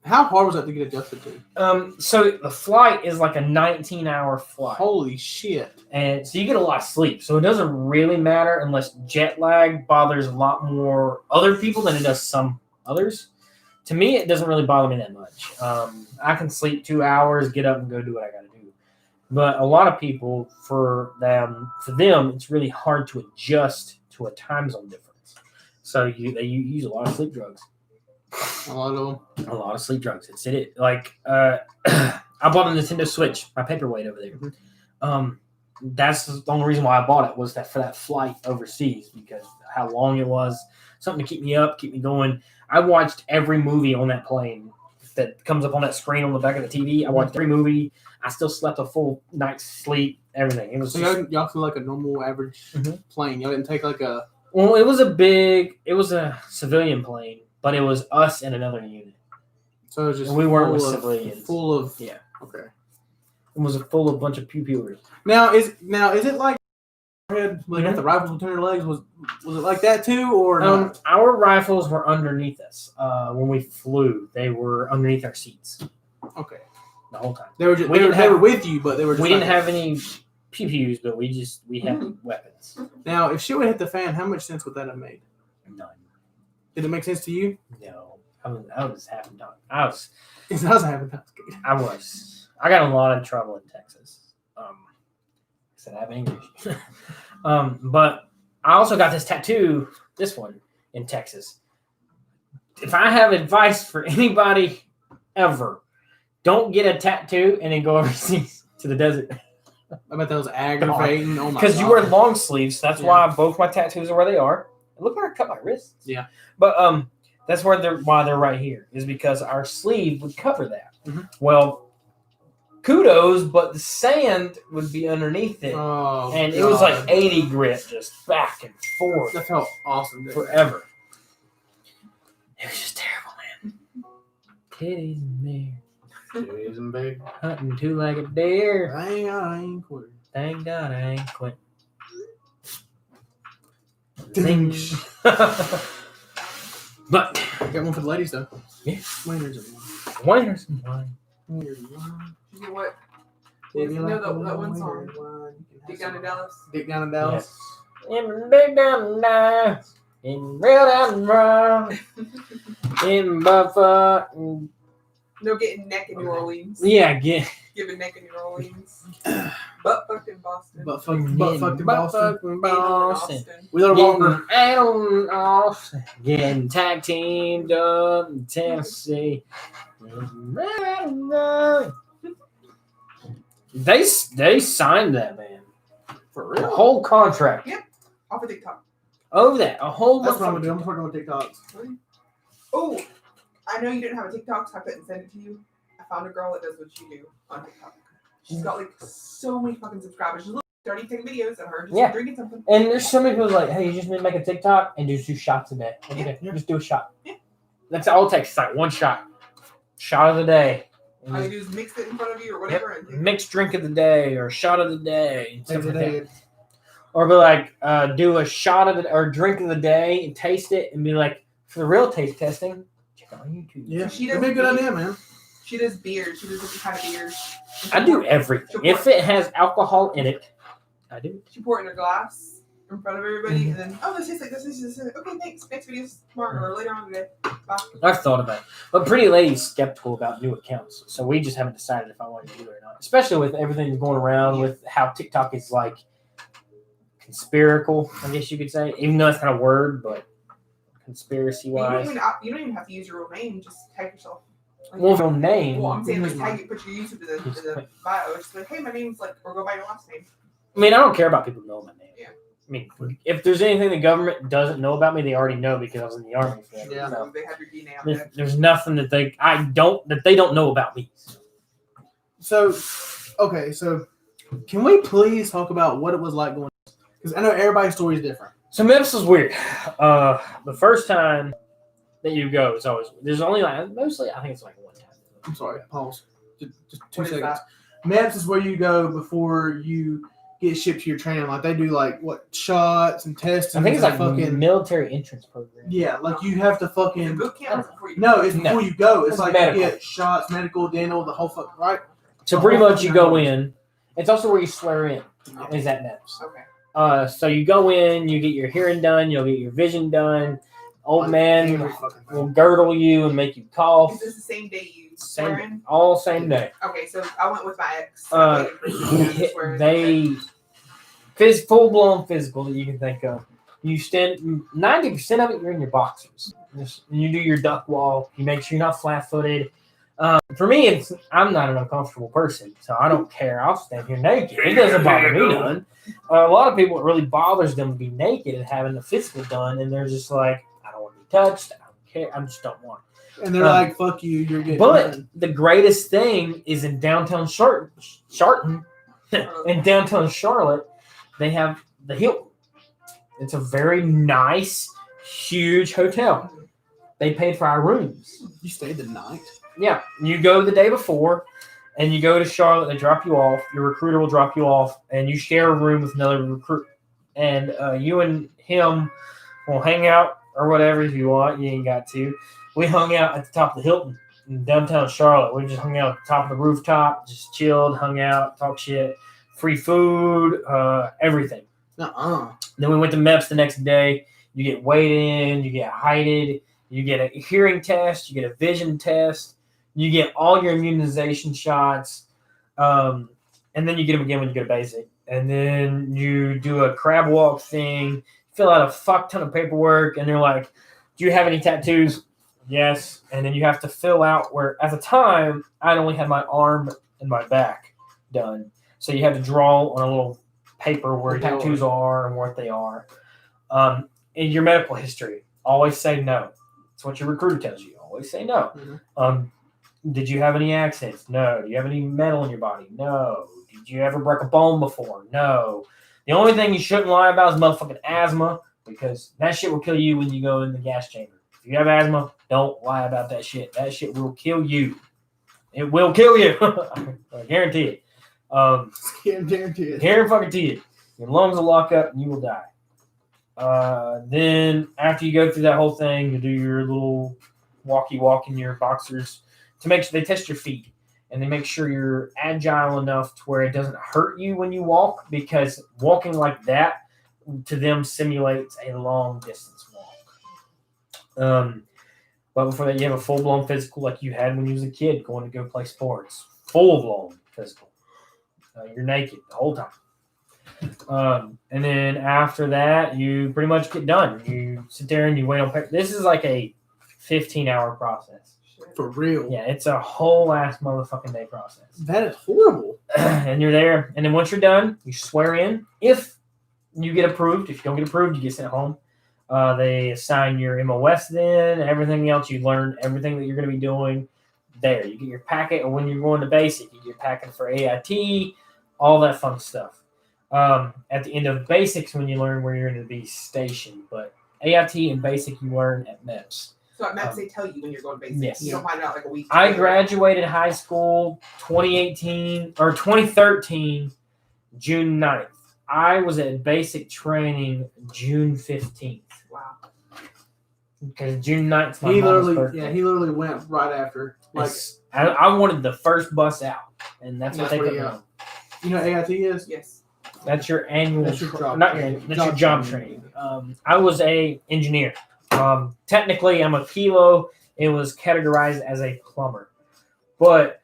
How hard was that to get adjusted to? So the flight is like a 19-hour flight. Holy shit. And so you get a lot of sleep. So it doesn't really matter unless jet lag bothers a lot more other people than it does some others. To me, it doesn't really bother me that much. I can sleep 2 hours, get up and go do what I got to do. But a lot of people, for them, it's really hard to adjust to a time zone difference. So they use a lot of sleep drugs. A lot of sleep drugs. It's it. Like I bought a Nintendo Switch, my paperweight over there. That's the only reason why I bought it was for that flight overseas because how long it was, something to keep me up, keep me going. I watched every movie on that plane that comes up on that screen on the back of the TV. I watched every movie. I still slept a full night's sleep. Everything. It was. So y'all feel like a normal average plane. Y'all didn't take like a Well, it was a civilian plane, but it was us and another unit. So it was just And we weren't with full of- civilians. Full of Yeah. Okay. It was full of a bunch of pew-pewers. Now is it like they got the rifles between their legs? Was it like that too, or not? Our rifles were underneath us when we flew. They were underneath our seats Okay. the whole time. They were just, We they didn't were have- with you, but they were. Just We didn't like- have any pew-pews, but we had weapons. Now, if she would hit the fan, how much sense would that have made? None. Did it make sense to you? No. I was having time. I was. It doesn't happen. That's good. I got in a lot of trouble in Texas. I said I have anger issues. But I also got this tattoo, this one, in Texas. If I have advice for anybody ever, don't get a tattoo and then go overseas to the desert. I bet that was aggravating. Oh my god. Because you wear long sleeves. That's Yeah. why both my tattoos are where they are. Look where I cut my wrists. Yeah. But that's why they're right here, is because our sleeve would cover that. Mhm. Well, kudos, but the sand would be underneath it. Oh, And it was like God. 80 grit, just back and forth That felt awesome. Dude. forever. It was just terrible, man. Titties and bear, It isn't big. hunting two-legged deer. Dang, I ain't quit. Thank God I ain't quit. Ding. But Got one for the ladies though. Yeah. Winners and winners and wine. winners and wine. You know what? If you You know like that the one wine, song? wine, you can Dick have down in some. Dallas. Dick down in Dallas. In big down now, in real down brown, in Buffalo. No, getting neck in New Orleans. Yeah, again. Giving neck in New Orleans. Butt fucked in Boston. Butt fucked in Boston. Boston. Boston. Wheeler Walker. Getting off, getting tag teamed up in Tennessee. They signed that, man. For The real? whole contract. Off of TikTok. Over that. A whole That's what I'm bunch gonna of do. I'm working on TikToks. Oh, I know you didn't have a TikTok, so I couldn't send it to you. I found a girl that does what you do on TikTok. She's got like so many fucking subscribers. She's already taking videos of her just Yeah. drinking something. And there's so many people like, hey, you just need to make a TikTok and just do shots a day. Every day. Yeah. Just do a shot. Yeah. That's all it takes. It's like one shot. Shot of the day. All you do is mix it in front of you or whatever. And Mixed drink of the day or shot of the day. And stuff like that. Today. Or be like, do a shot of the or drink of the day and taste it and be like, for the real taste testing, check out on YouTube. Yeah, She that'd be a good doesn't- idea, man. she does beers. She does different kind of beers. And I she do pour- everything. If it has alcohol in it, I do. She pour it in her glass in front of everybody, and then, oh, this tastes like this. This is okay. Thanks. Next video's tomorrow or later on today. Bye. I've thought about it. But Pretty Lady's skeptical about new accounts. So we just haven't decided if I want to do it or not. Especially with everything that's going around with how TikTok is like conspiracal, I guess you could say. Even though that's not a word, but conspiracy You don't wise. even have to use your real name. Just tag yourself. Like, Well, your name. well, I'm saying like Use tag it, put your YouTube to the bio. Just like, hey, my name's like, or go by your last name. I mean, I don't care about people knowing my name. Yeah. I mean, if there's anything the government doesn't know about me, they already know because I was in the army forever. Yeah. So So they have your DNA on there. there's nothing that they don't know about me. So, okay, so can we please talk about what it was like going? Because I know everybody's story is different. So Memphis was weird. The first time that you go is always there's only like mostly I think it's like one time. I'm sorry, pause. Just 2 What is seconds. that? Maps is where you go before you get shipped to your training. Like they do, like what shots and tests. I And think it's like fucking military entrance program. yeah. Like you have to Is it fucking boot camp before you no. It's No. before you go. It's It's like medical. you get shots, medical, dental, the whole fuck right. So pretty much you go in. It's also where you swear in. Is at Memphis. Okay. So you go in, you get your hearing done, you'll get your vision done. Old Like, man every fucking thing. will girdle you and make you cough. Is this the same day you swear in? All same day. Okay, so I went with my ex. I waited for him to swear in. They full blown physical that you can think of. You stand 90% of it. You're in your boxers. You do your duck walk. You make sure you're not flat footed. For me, I'm not an uncomfortable person, so I don't care. I'll stand here naked. It doesn't bother me none. A lot of people, it really bothers them to be naked and having the physical done, and they're just like, I don't want to be touched. I don't care. I just don't want. And they're like, "Fuck you, you're getting." But done. the greatest thing is in downtown Charlotte, in downtown Charlotte, they have the Hilton. It's a very nice, huge hotel. They paid for our rooms. You stayed the night? Yeah, you go the day before, and you go to Charlotte. They drop you off. Your recruiter will drop you off, and you share a room with another recruit. And you and him will hang out or whatever if you want. You ain't got to. We hung out at the top of the Hilton in downtown Charlotte. We just hung out at the top of the rooftop, just chilled, hung out, talked shit, free food, everything. Then we went to MEPS the next day. You get weighed in, you get heighted, you get a hearing test, you get a vision test, you get all your immunization shots, and then you get them again when you go to basic. And then you do a crab walk thing, fill out a fuck ton of paperwork, and they're like, do you have any tattoos? Yes. And then you have to fill out where, at the time, I'd only had my arm and my back done. So you had to draw on a little paper where tattoos are and what they are. In your medical history, always say no. That's what your recruiter tells you. Always say no. Mm-hmm. Did you have any accidents? No. Do you have any metal in your body? No. Did you ever break a bone before? No. The only thing you shouldn't lie about is motherfucking asthma, because that shit will kill you when you go in the gas chamber. If you have asthma, don't lie about that shit. That shit will kill you. It will kill you. I guarantee it. Guarantee it. Guarantee it. Your lungs will lock up and you will die. Then after you go through that whole thing, you do your little walk in your boxers to make sure they test your feet and they make sure you're agile enough to where it doesn't hurt you when you walk, because walking like that to them simulates a long distance walk. But before that, you have a full-blown physical like you had when you was a kid going to go play sports. Full-blown physical. You're naked the whole time. And then after that, you pretty much get done. You sit there and you wait on paper. This is like a 15-hour process. For real? Yeah, it's a whole ass motherfucking day process. That is horrible. And you're there. And then once you're done, you swear in. If you get approved, if you don't get approved, you get sent home. They assign your MOS then, everything else. You learn everything that you're going to be doing there. You get your packet, and when you're going to basic, you get your packet for AIT, all that fun stuff. At the end of basics, when you learn where you're going to be stationed, but AIT and basic you learn at MEPS. So at MEPS they tell you when you're going basic. Yes. You don't find out like a week. I graduated high school 2013, June 9th. I was at basic training June 15th. Wow. Because June 9th, my he mom's literally, birthday. yeah, he literally went right after. Like, I wanted the first bus out, and that's what they put me on. You know what AIT is? Yes. That's your annual, That's your job not your training. annual, that's your job training. I was a engineer. Technically, I'm a kilo. It was categorized as a plumber, but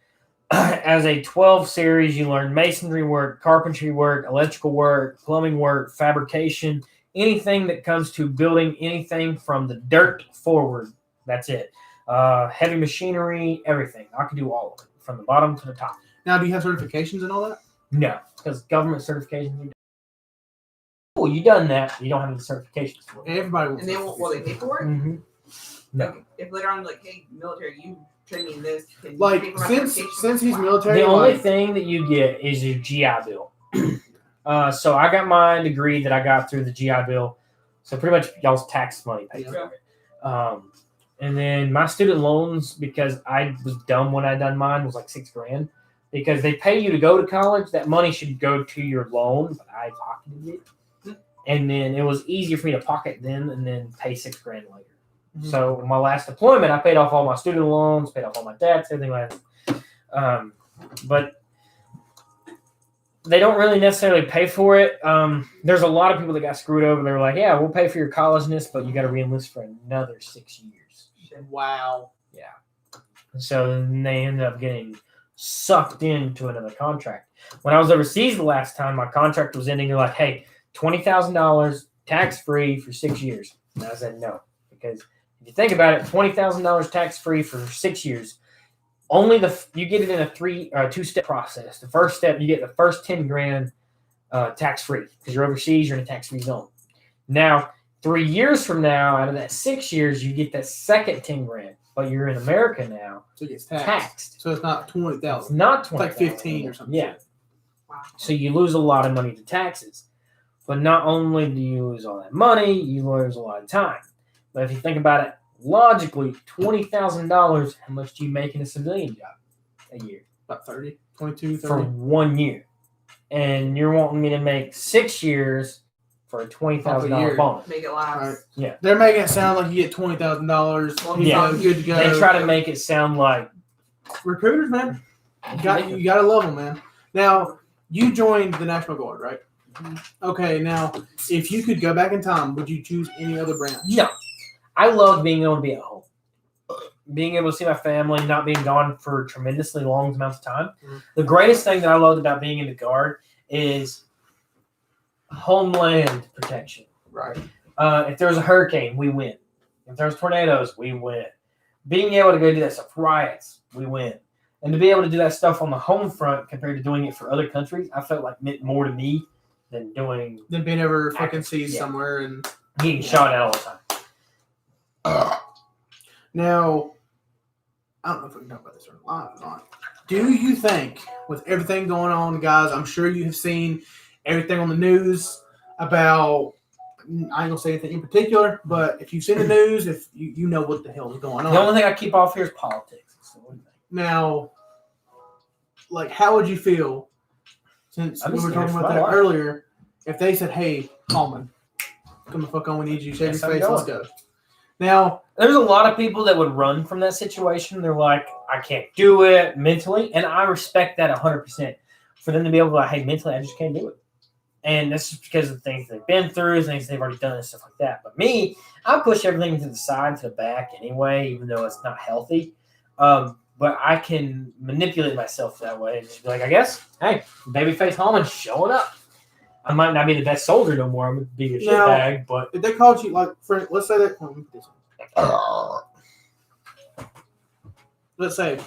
as a 12 series, you learn masonry work, carpentry work, electrical work, plumbing work, fabrication, anything that comes to building anything from the dirt forward. That's it. Heavy machinery, everything. I can do all of it from the bottom to the top. Now, do you have certifications and all that? No, because government certifications. Well, you done that. You don't have any certifications for it. Everybody wants. And they won't. Will they pay for it? Mm-hmm. No. Like, if later on, like, hey, military, you train me in this. Can you Like pay for my since certification? he's Wow. military, The only like, thing that you get is your GI Bill. So I got my degree that I got through the GI Bill. So pretty much y'all's tax money paid for it. And then my student loans, because I was dumb when I done mine, was like $6,000. Because they pay you to go to college, that money should go to your loan, but I pocketed it. And then it was easier for me to pocket then and then pay $6,000 later. Mm-hmm. So my last deployment, I paid off all my student loans, paid off all my debts, everything like that. But they don't really necessarily pay for it. There's a lot of people that got screwed over. They were like, yeah, we'll pay for your college in this, but you got to re-enlist for another 6 years. wow. Yeah. So then they ended up getting sucked into another contract. When I was overseas the last time, my contract was ending. They're like, hey, $20,000 tax-free for 6 years. And I said no, because if you think about it, $20,000 tax-free for 6 years, only you get it in a two-step process. The first step, you get the first $10,000 tax-free because you're overseas, you're in a tax-free zone. Now, 3 years from now, out of that 6 years, you get that second $10,000, but you're in America now. So it gets taxed. So it's not 20,000. It's not 20,000. It's like 15 or something. Yeah. Wow. So you lose a lot of money to taxes. But not only do you lose all that money, you lose a lot of time. But if you think about it logically, $20,000, how much do you make in a civilian job a year? About 30, 22, 30. For 1 year. And you're wanting me to make 6 years for a $20,000 bonus. Make it last. Right. Yeah. They're making it sound like you get $20,000. Yeah. Good to go. They try to make it sound like Recruiters, man. You gotta love them, man. Now, you joined the National Guard, right? Okay, now, if you could go back in time, would you choose any other branch? No. I love being able to be at home. Being able to see my family, not being gone for tremendously long amounts of time. Mm-hmm. The greatest thing that I loved about being in the Guard is homeland protection. Right. If there's a hurricane, we win. If there's tornadoes, we win. Being able to go do that stuff, riots, we win. And to be able to do that stuff on the home front compared to doing it for other countries, I felt like meant more to me than doing Then being ever fucking seized somewhere and getting shot at all the time. Now, I don't know if we can talk about this or not. Do you think, with everything going on, guys, I'm sure you have seen everything on the news about, I ain't gonna say anything in particular, but if you've seen the news, if you know what the hell is going on. The only thing I keep off here is politics. Now, like, how would you feel, since we were talking about that earlier, if they said, hey, Coleman, come the fuck on, we need you, shave your face, let's go. Now, there's a lot of people that would run from that situation. They're like, I can't do it mentally. And I respect that 100%. For them to be able to like, hey, mentally, I just can't do it. And that's just because of the things they've been through, things they've already done, and stuff like that. But me, I push everything to the side, to the back anyway, even though it's not healthy. But I can manipulate myself that way and just be like, I guess, hey, babyface Hallman showing up. I might not be the best soldier no more. I'm going to be a shitbag, but... If they called you, like, for, let's say that... Let's say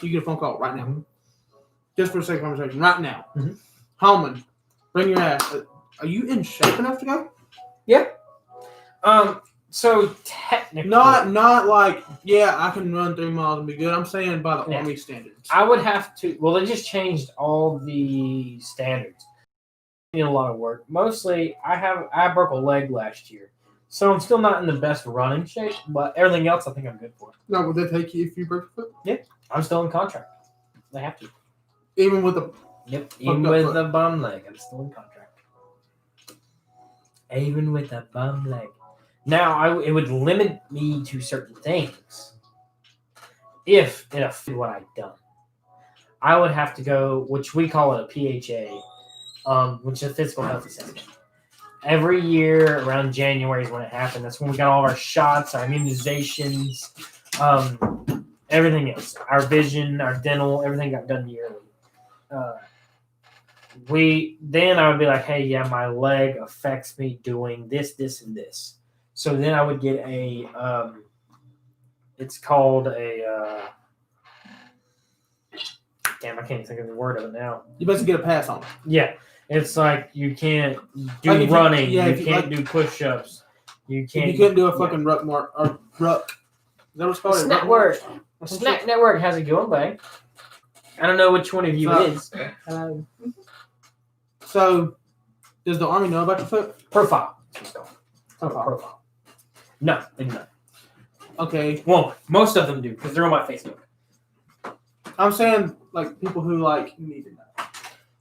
you get a phone call right now. Just for a second conversation, right now. Mm-hmm. Hallman, bring your ass. Are you in shape enough to go? Yeah. So technically... Not like, yeah, I can run 3 miles and be good. I'm saying by the Army standards. I would have to... Well, they just changed all the standards. A lot of work. Mostly, I broke a leg last year, so I'm still not in the best running shape. But everything else, I think I'm good for. No, would they take you if you broke your foot? Yeah, I'm still in contract. They have to. Even with the even with the bum leg, I'm still in contract. Even with a bum leg. Now, it would limit me to certain things. If it affected what I'd done, I would have to go, which we call it a PHA. Which is a physical health assessment. Every year around January is when it happened. That's when we got all of our shots, our immunizations, everything else. Our vision, our dental, everything got done yearly. Then I would be like, hey, yeah, my leg affects me doing this, this, and this. So then I would get it's called a, damn, I can't even think of the word of it now. You basically get a pass on it. Yeah. It's like you can't do running. You can't do push-ups. You couldn't do a fucking ruck. Is that what it's called? Snack Network has it going, bang. I don't know which one of you it is. So, does the Army know about your foot? Profile. Profile. No, they do not. Okay. Well, most of them do because they're on my Facebook. I'm saying, like, people who, like, need to know.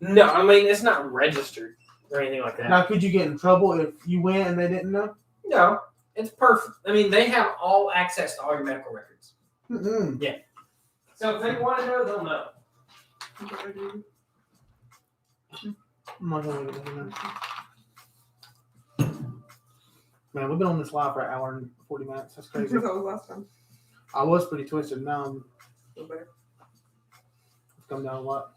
No, I mean, it's not registered or anything like that. Now, could you get in trouble if you went and they didn't know? No, it's perfect. I mean, they have all access to all your medical records. Mm-hmm. Yeah. So if they want to know, they'll know. I'm not gonna look at that. Man, we've been on this live for an hour and 40 minutes. That's crazy. That was last time. I was pretty twisted. Now I'm A little better. come down a lot.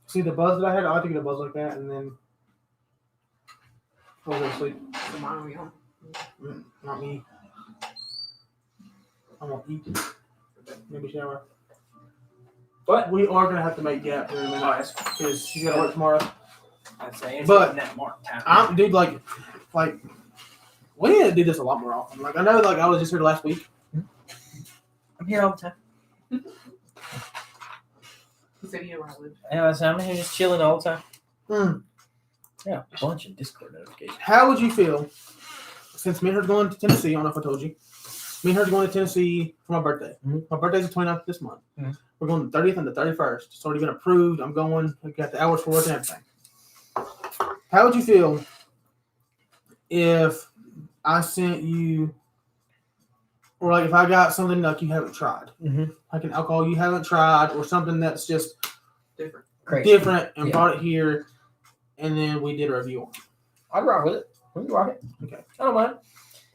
See the buzz that I had? I like to get a buzz like that and then go to sleep. Not me. I'm gonna eat. Maybe shower. But we are gonna have to make gap here in a minute because she's gotta work tomorrow. I'd say it's But that mark time. I'm dude like we need to do this a lot more often. Like I know like I was just here last week. I'm here all the time. He said he arrived. Yeah, so I'm here just chilling all the time. Yeah, a bunch of Discord notifications. How would you feel since me and her's going to Tennessee? I don't know if I told you. Me and her's going to Tennessee for my birthday. Mm-hmm. My birthday's the 29th this month. Mm-hmm. We're going the 30th and the 31st. It's already been approved. I'm going. I got the hours for work and everything. How would you feel if I sent you, or like if I got something like you haven't tried, like an alcohol you haven't tried, or something that's just Different. and brought it here, and then we did a review on it? I'd rock with it. We can rock it. Okay. I don't mind.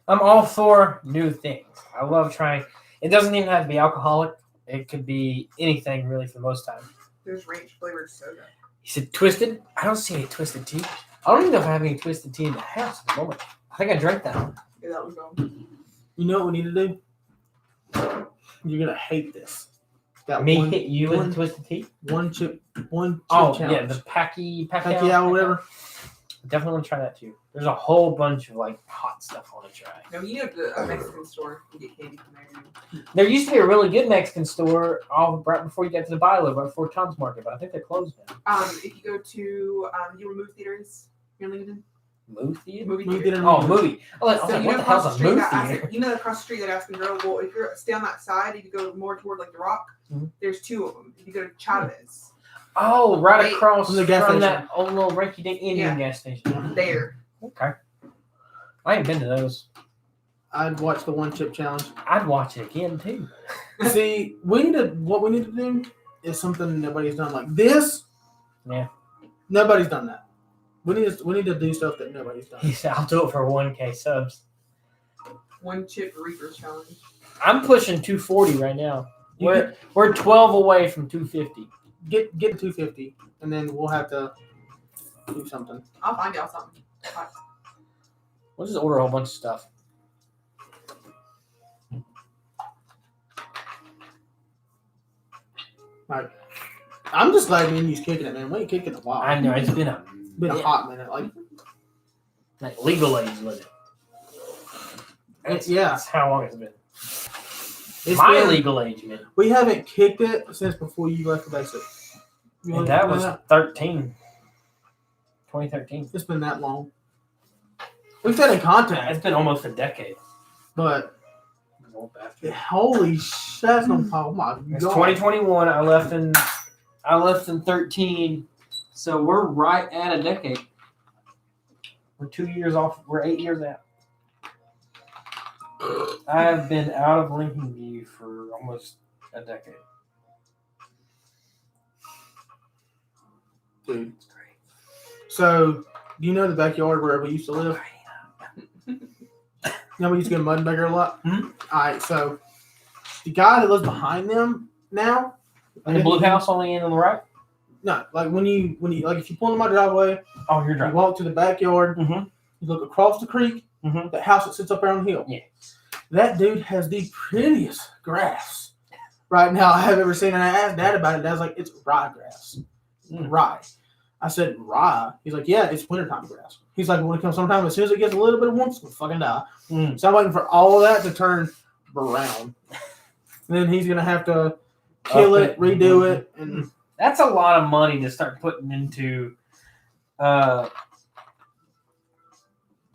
I'm all for new things. I love trying. It doesn't even have to be alcoholic. It could be anything, really, for the most time. There's ranch flavored soda. He said twisted. I don't see any twisted tea. I don't even know if I have any twisted tea in the house at the moment. I think I drank that one. Yeah, that was gone. You know what we need to do? You're gonna hate this. That Me one, hit you with the twisted tea? one chip Oh, challenge. yeah, the Pacquiao or whatever. Definitely want to try that too. There's a whole bunch of like hot stuff I want to try. No, you go to a Mexican store and get candy from there. There used to be a really good Mexican store right before you got to the Bilo, right before Tom's Market, but I think they're closed now. If you go to you know movie theaters here in Lincoln? Movie theater? Movie Movie theater. theater. Oh, movie. I was So like, you what know the hell's across a the street movie that theater? you know across the street that Aspen Girl. Well, if you're stay on that side, if you go more toward like the Rock, there's two of them. If you go to Chavez, Oh, right across From the gas from station. that old little rinky-dink Indian gas station. there. Okay. I ain't been to those. I'd watch the one chip challenge. I'd watch it again too. See, what we need to do is something nobody's done like this. Yeah. Nobody's done that. We need to do stuff that nobody's done. He said, I'll do it for 1K subs. One chip Reapers challenge. I'm pushing 240 right now. We're 12 away from 250. Get 250, and then we'll have to do something. I'll find y'all something. We'll just order a whole bunch of stuff. Like, I'm just glad me and you's kicking it, man. We ain't kicking it in a while. I know, it's been a hot minute. like legal age limit. That's how long it's been. It's My been- legal age, man. We haven't kicked it since before you left the basic. And that was 2013. It's been that long. We've been in contact. It's been almost a decade. But Old bastard. holy shit! Oh my It's god! 2021. I left in 13. So we're right at a decade. We're 2 years off. We're 8 years out. I have been out of Lincoln View for almost a decade. Dude. So, do you know the backyard where we used to live? You know, we used to go to Mudbugger a lot. Hmm? Alright, so the guy that lives behind them now. And the blue house on the end on the right? No, like when you like if you pull in my driveway, Oh, you're you driving. walk to the backyard, Mm-hmm. you look across the creek, Mm-hmm. that house that sits up there on the hill. Yeah. That dude has the prettiest grass right now I have ever seen. And I asked Dad about it. Dad's like, it's ryegrass. Rye. I said, rye? He's like, yeah, it's wintertime grass. He's like, when it comes sometime, as soon as it gets a little bit of warmth, it's going to fucking die. Mm. So I'm waiting for all of that to turn brown. And then he's going to have to kill it, redo it. And That's a lot of money to start putting into.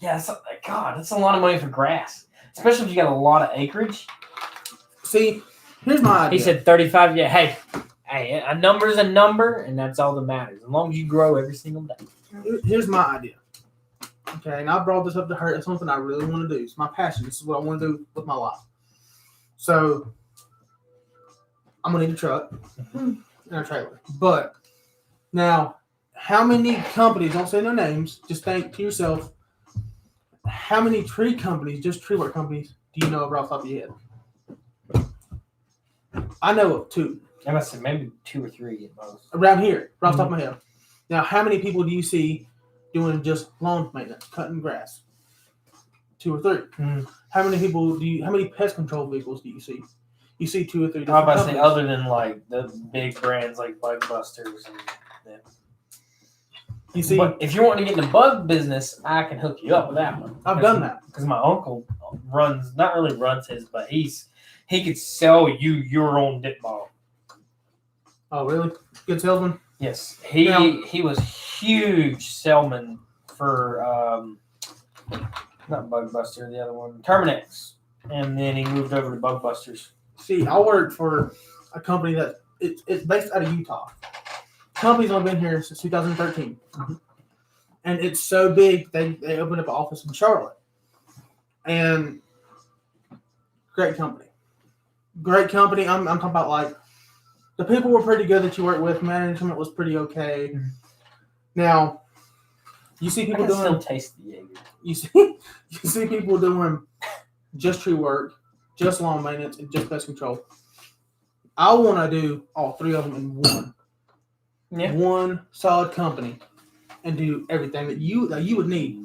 That's a lot of money for grass, especially if you got a lot of acreage. see, here's my idea. He said 35. Yeah, hey, a number's a number, and that's all that matters. As long as you grow every single day. Here's my idea. Okay, and I brought this up to her. It's something I really want to do. It's my passion. This is what I want to do with my life. So, I'm going to need a truck and a trailer. But, now, how many companies, don't say no names, just think to yourself, how many tree companies, just tree work companies, do you know of right off the top of your head? I know of 2. I must say maybe 2 or 3 at most. Around here, right off the top of my head. Now, how many people do you see doing just lawn maintenance, cutting grass? 2 or 3. Mm. How many pest control vehicles do you see? You see 2 or 3 I'm different about to say, companies. other than like the big brands like Bug Busters and them. You see, But if you're wanting to get in the bug business, I can hook you up with that one. I've done that. Because my uncle not really runs his, but he could sell you your own dip bottle. Oh, really? Good salesman? Yes, Now- he was huge salesman for not Bugbuster, the other one, Terminex, and then he moved over to Bugbusters. See, I work for a company that it's based out of Utah. Company's only been here since 2013, and it's so big they opened up an office in Charlotte. And great company. I'm talking about like the people were pretty good that you work with. Management was pretty okay. Mhm. Now, you see I people can still doing taste the Jaeger. you see people doing just tree work, just lawn maintenance, and just pest control. I want to do all three of them in one solid company, and do everything that you would need.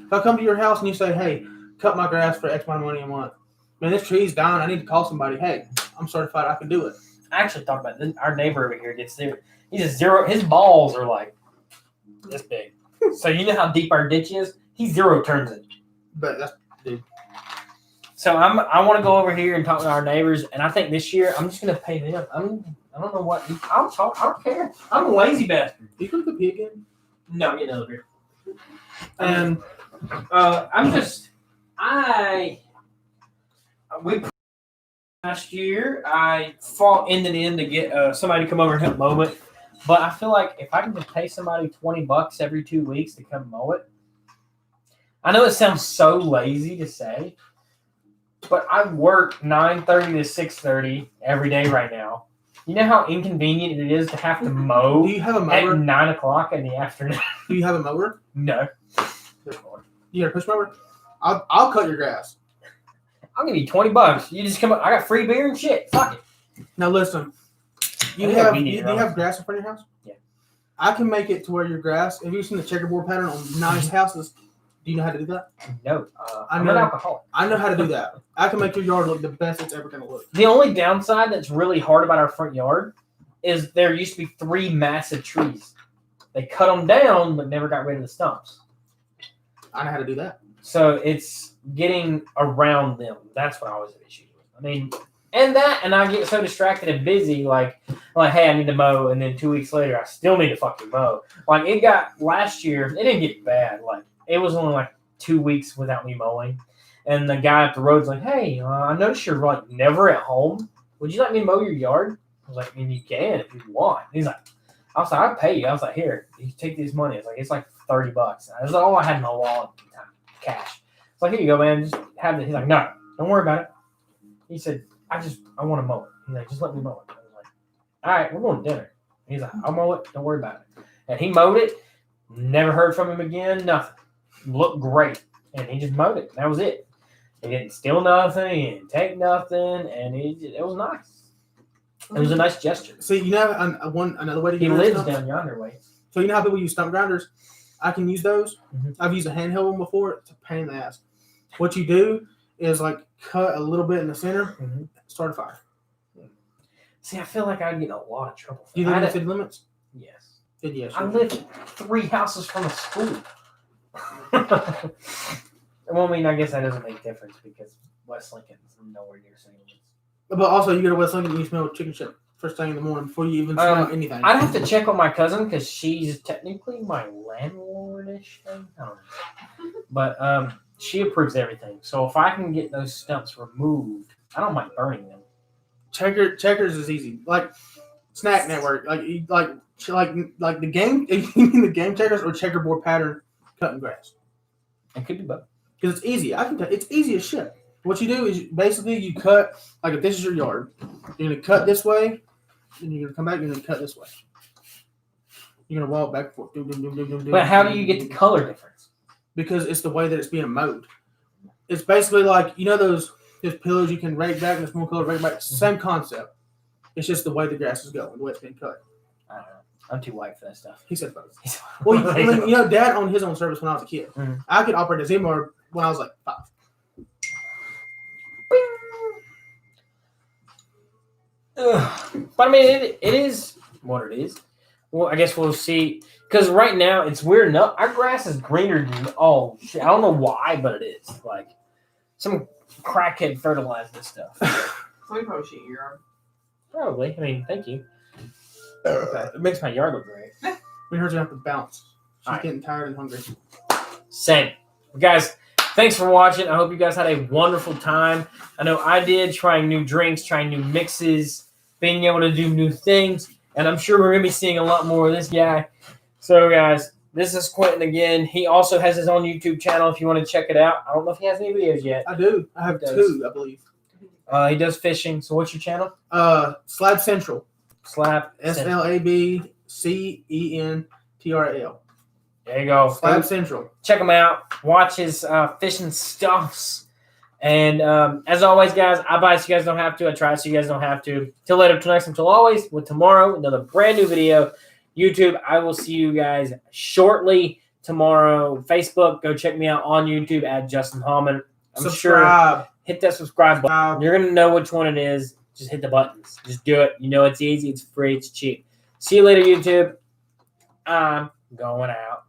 If I come to your house and you say, "Hey, cut my grass for X amount of money a month," man, this tree's dying. I need to call somebody. Hey, I'm certified. I can do it. I actually thought about this. Our neighbor over here gets there. He's a zero. His balls are like this big. So you know how deep our ditch is? He zero turns it. But that's So I want to go over here and talk to our neighbors, and I think this year I'm just gonna pay them. I don't know what I'll talk. I don't care. I'm a lazy bastard. you come to pee again. No, get another beer. And We last year I fought end to end to get somebody to come over and help mow it, but I feel like if I can just pay somebody $20 every 2 weeks to come mow it, I know it sounds so lazy to say, but I work 9:30 to 6:30 every day right now. You know how inconvenient it is to have to mow do you have a at mower? 9 o'clock in the afternoon? Do you have a mower? No. You got a push mower? I'll cut your grass. I'll give you $20. You just come up. I got free beer and shit. Fuck it. Now listen. I think I beat Do it, you right? have grass in front of your house? Yeah. I can make it to where your grass. Have you seen the checkerboard pattern on nice houses? Do you know how to do that? No. I I'm know. an alcoholic. I know how to do that. I can make your yard look the best it's ever going to look. The only downside that's really hard about our front yard is there used to be 3 massive trees. They cut them down, but never got rid of the stumps. I know how to do that. So it's getting around them. That's what I always have issues with. I mean, and I get so distracted and busy, like, hey, I need to mow, and then 2 weeks later, I still need to fucking mow. Like, it got, last year, it didn't get bad. Like, it was only like 2 weeks without me mowing. And the guy up the road's like, hey, I noticed you're, like, never at home. Would you let me mow your yard? I was like, I mean, you can if you want. He's like, I was like, I'll pay you. I was like, here, you take this money. It's like $30. That's all I had in my wallet at the time, cash. It's like, here you go, man. Just have it. He's like, no, don't worry about it. He said, I want to mow it. He's like, just let me mow it. I was like, all right, we're going to dinner. He's like, I'll mow it. Don't worry about it. And he mowed it. Never heard from him again. Nothing. Looked great. And he just mowed it. That was it. He didn't steal nothing. He didn't take nothing. And it was nice. It was a nice gesture. See, you know another way to He get rid of lives stumps? down yonder way. So you know how people use stump grinders? I can use those. Mhm. I've used a handheld one before. It's a pain in the ass. What you do is like cut a little bit in the center, Mhm. start a fire. See, I feel like I'd get in a lot of trouble. Do you live in the city limits? Yes. Then yes. I live 3 houses from a school. Well, I mean, I guess that doesn't make a difference because West Lincoln's nowhere near city limits. But also, you go to West Lincoln and you smell chicken shit first thing in the morning before you even smell anything. I'd have to check on my cousin because she's technically my landlord-ish thing. I don't know. But she approves everything. So if I can get those stumps removed, I don't mind burning them. Checkers is easy. Like Snack Network, like the game. The game checkers or checkerboard pattern cutting grass. It could be both. Because it's easy. It's easy as shit. What you do is basically you cut, like if this is your yard, you're going to cut this way, and you're going to come back and you're going to cut this way. You're going to walk back and forth. But how do you get the color difference? Because it's the way that it's being mowed. It's basically like, you know those pillows you can rake back and the small color rake back? Same concept. It's just the way the grass is going, the way it's being cut. I don't know. I'm too white for that stuff. He said both. Well, I mean, Dad owned his own service when I was a kid. Mhm. I could operate a Z-mower when I was like 5. But I mean, it is what it is. Well, I guess we'll see. Because right now, it's weird enough. Our grass is greener than all shit. I don't know why, but it is. Like, some crackhead fertilized this stuff. Somebody probably shit your yard. Probably. I mean, thank you. Okay. It makes my yard look great. We heard you have to bounce. She's Alright. getting tired and hungry. Same. Guys, thanks for watching. I hope you guys had a wonderful time. I know I did, trying new drinks, trying new mixes, being able to do new things. And I'm sure we're going to be seeing a lot more of this guy. So, guys, this is Quentin again. He also has his own YouTube channel if you want to check it out. I don't know if he has any videos yet. I do. I have He does. 2, I believe. He does fishing. So what's your channel? Slab Central. Slab. SLABCENTRL. There you go. Slab Central. Check him out. Watch his fishing stuffs. And as always, guys, I buy so you guys don't have to. I try so you guys don't have to. Till later, till next time, till always. With tomorrow, another brand new video. YouTube, I will see you guys shortly tomorrow. Facebook, go check me out on YouTube at Justin Hallman. I'm Subscribe. sure. Hit that subscribe button. You're going to know which one it is. Just hit the buttons. Just do it. You know it's easy. It's free. It's cheap. See you later, YouTube. I'm going out.